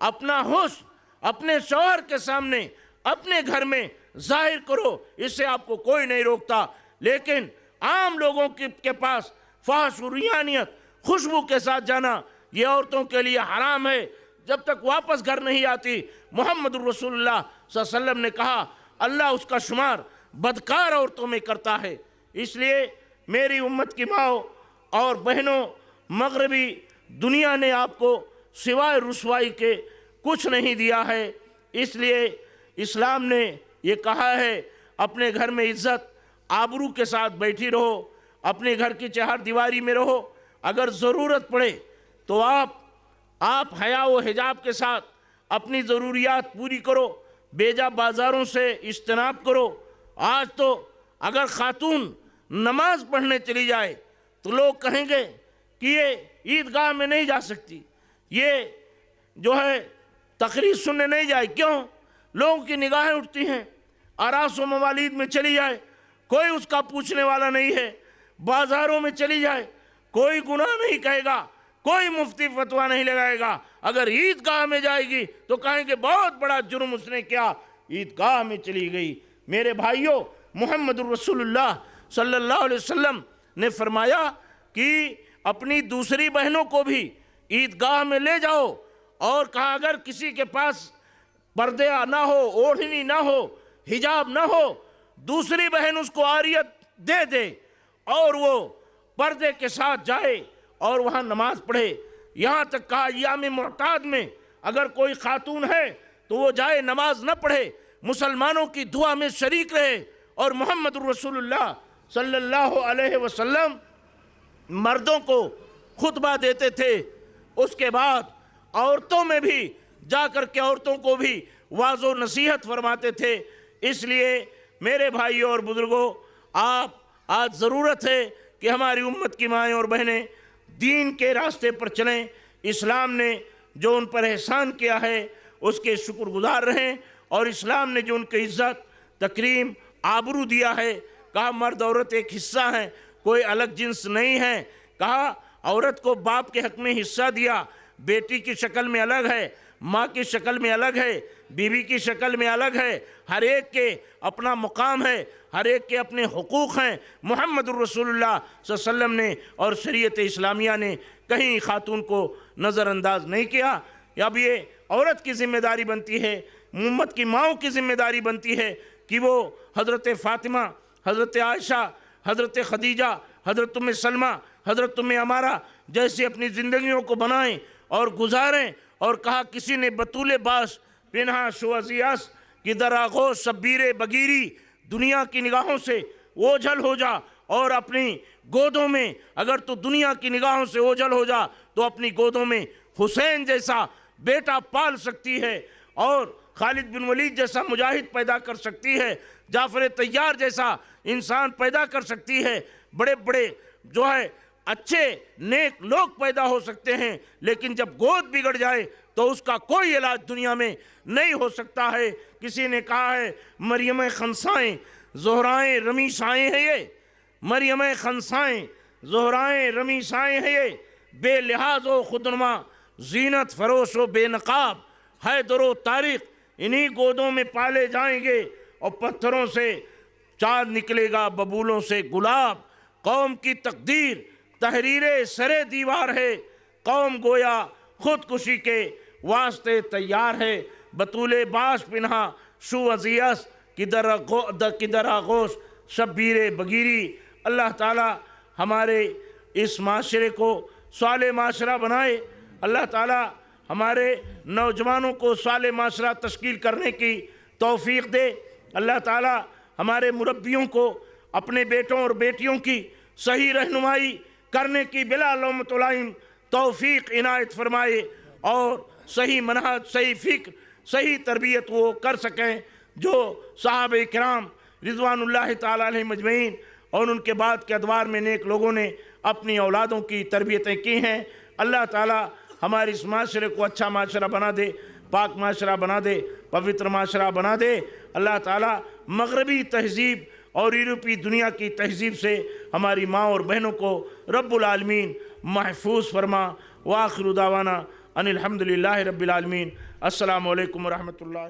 اپنا حسن اپنے شوہر کے سامنے اپنے گھر میں ظاہر کرو، اس سے آپ کو کوئی نہیں روکتا۔ لیکن عام لوگوں کے پاس فحش و ریانیت، خوشبو کے ساتھ جانا یہ عورتوں کے لیے حرام ہے جب تک واپس گھر نہیں آتی۔ محمد رسول اللہ صلی اللہ علیہ وسلم نے کہا اللہ اس کا شمار بدکار عورتوں میں کرتا ہے۔ اس لیے میری امت کی ماؤں اور بہنوں، مغربی دنیا نے آپ کو سوائے رسوائی کے کچھ نہیں دیا ہے، اس لیے اسلام نے یہ کہا ہے اپنے گھر میں عزت آبرو کے ساتھ بیٹھی رہو، اپنے گھر کی چہار دیواری میں رہو، اگر ضرورت پڑے تو آپ حیا و حجاب کے ساتھ اپنی ضروریات پوری کرو، بیجا بازاروں سے اجتناب کرو۔ آج تو اگر خاتون نماز پڑھنے چلی جائے تو لوگ کہیں گے کہ یہ عیدگاہ میں نہیں جا سکتی، یہ جو ہے تقریر سننے نہیں جائے، کیوں؟ لوگوں کی نگاہیں اٹھتی ہیں۔ اراس و موالید میں چلی جائے کوئی اس کا پوچھنے والا نہیں ہے، بازاروں میں چلی جائے کوئی گناہ نہیں کہے گا، کوئی مفتی فتویٰ نہیں لگائے گا۔ اگر عیدگاہ میں جائے گی تو کہیں گے بہت بڑا جرم اس نے کیا، عیدگاہ میں چلی گئی۔ میرے بھائیوں، محمد رسول اللہ صلی اللہ علیہ وسلم نے فرمایا کہ اپنی دوسری بہنوں کو بھی عیدگاہ میں لے جاؤ، اور کہا اگر کسی کے پاس پردے نہ ہو، اوڑھنی نہ ہو، حجاب نہ ہو، دوسری بہن اس کو عاریت دے دے اور وہ پردے کے ساتھ جائے اور وہاں نماز پڑھے۔ یہاں تک کہا ایام معتاد میں اگر کوئی خاتون ہے تو وہ جائے نماز نہ پڑھے، مسلمانوں کی دعا میں شریک رہے۔ اور محمد رسول اللہ صلی اللہ علیہ وسلم مردوں کو خطبہ دیتے تھے، اس کے بعد عورتوں میں بھی جا کر کے عورتوں کو بھی واعظ و نصیحت فرماتے تھے۔ اس لیے میرے بھائیوں اور بزرگوں، آج ضرورت ہے کہ ہماری امت کی مائیں اور بہنیں دین کے راستے پر چلیں، اسلام نے جو ان پر احسان کیا ہے اس کے شکر گزار رہیں، اور اسلام نے جو ان کی عزت، تکریم، آبرو دیا ہے، کہا مرد عورت ایک حصہ ہیں، کوئی الگ جنس نہیں ہے، کہا عورت کو باپ کے حق میں حصہ دیا، بیٹی کی شکل میں الگ ہے، ماں کی شکل میں الگ ہے، بیوی کی شکل میں الگ ہے، ہر ایک کے اپنا مقام ہے، ہر ایک کے اپنے حقوق ہیں۔ محمد رسول اللہ صلی اللہ علیہ وسلم نے اور شریعت اسلامیہ نے کہیں خاتون کو نظر انداز نہیں کیا۔ اب یہ عورت کی ذمہ داری بنتی ہے، امت کی ماؤں کی ذمہ داری بنتی ہے کہ وہ حضرت فاطمہ، حضرت عائشہ، حضرت خدیجہ، حضرت ام سلمہ، حضرت ام عمارہ جیسے اپنی زندگیوں کو بنائیں اور گزاریں۔ اور کہا کسی نے بطول باس پنہا شوازیاس کی دراغوش شبیر بگیری، دنیا کی نگاہوں سے اوجھل ہو جا اور اپنی گودوں میں، اگر تو دنیا کی نگاہوں سے اوجھل ہو جا تو اپنی گودوں میں حسین جیسا بیٹا پال سکتی ہے، اور خالد بن ولید جیسا مجاہد پیدا کر سکتی ہے، جعفر طیار جیسا انسان پیدا کر سکتی ہے، بڑے بڑے جو ہے اچھے نیک لوگ پیدا ہو سکتے ہیں، لیکن جب گود بگڑ جائے تو اس کا کوئی علاج دنیا میں نہیں ہو سکتا ہے۔ کسی نے کہا ہے مریم خنسائیں زہرائیں رمی سائیں ہے، یہ مریم خنسائیں زہرائیں رمی سائیں ہے، یہ بے لحاظ و خودنما زینت فروش و بے نقاب حیدر و طارق انہی گودوں میں پالے جائیں گے، اور پتھروں سے چاند نکلے گا ببولوں سے گلاب۔ قوم کی تقدیر تحریر سرے دیوار ہے، قوم گویا خودکشی کے واسطے تیار ہے، بطول باش پنہا شو ازیاس کی در آغوش شبیر بگیری۔ اللہ تعالی ہمارے اس معاشرے کو صالح معاشرہ بنائے، اللہ تعالی ہمارے نوجوانوں کو صالح معاشرہ تشکیل کرنے کی توفیق دے، اللہ تعالی ہمارے مربیوں کو اپنے بیٹوں اور بیٹیوں کی صحیح رہنمائی کرنے کی بلا لومۃ لائم توفیق عنایت فرمائے، اور صحیح منہج، صحیح فکر، صحیح تربیت وہ کر سکیں جو صحابہ کرام رضوان اللہ تعالی علیہ مجمعین اور ان کے بعد کے ادوار میں نیک لوگوں نے اپنی اولادوں کی تربیتیں کی ہیں۔ اللہ تعالی ہمارے اس معاشرے کو اچھا معاشرہ بنا دے، پاک معاشرہ بنا دے، پوتر معاشرہ بنا دے۔ اللہ تعالی مغربی تہذیب اور یورپی دنیا کی تہذیب سے ہماری ماں اور بہنوں کو رب العالمین محفوظ فرما۔ وآخر دعوانا ان الحمدللہ رب العالمین۔ السلام علیکم ورحمۃ اللہ۔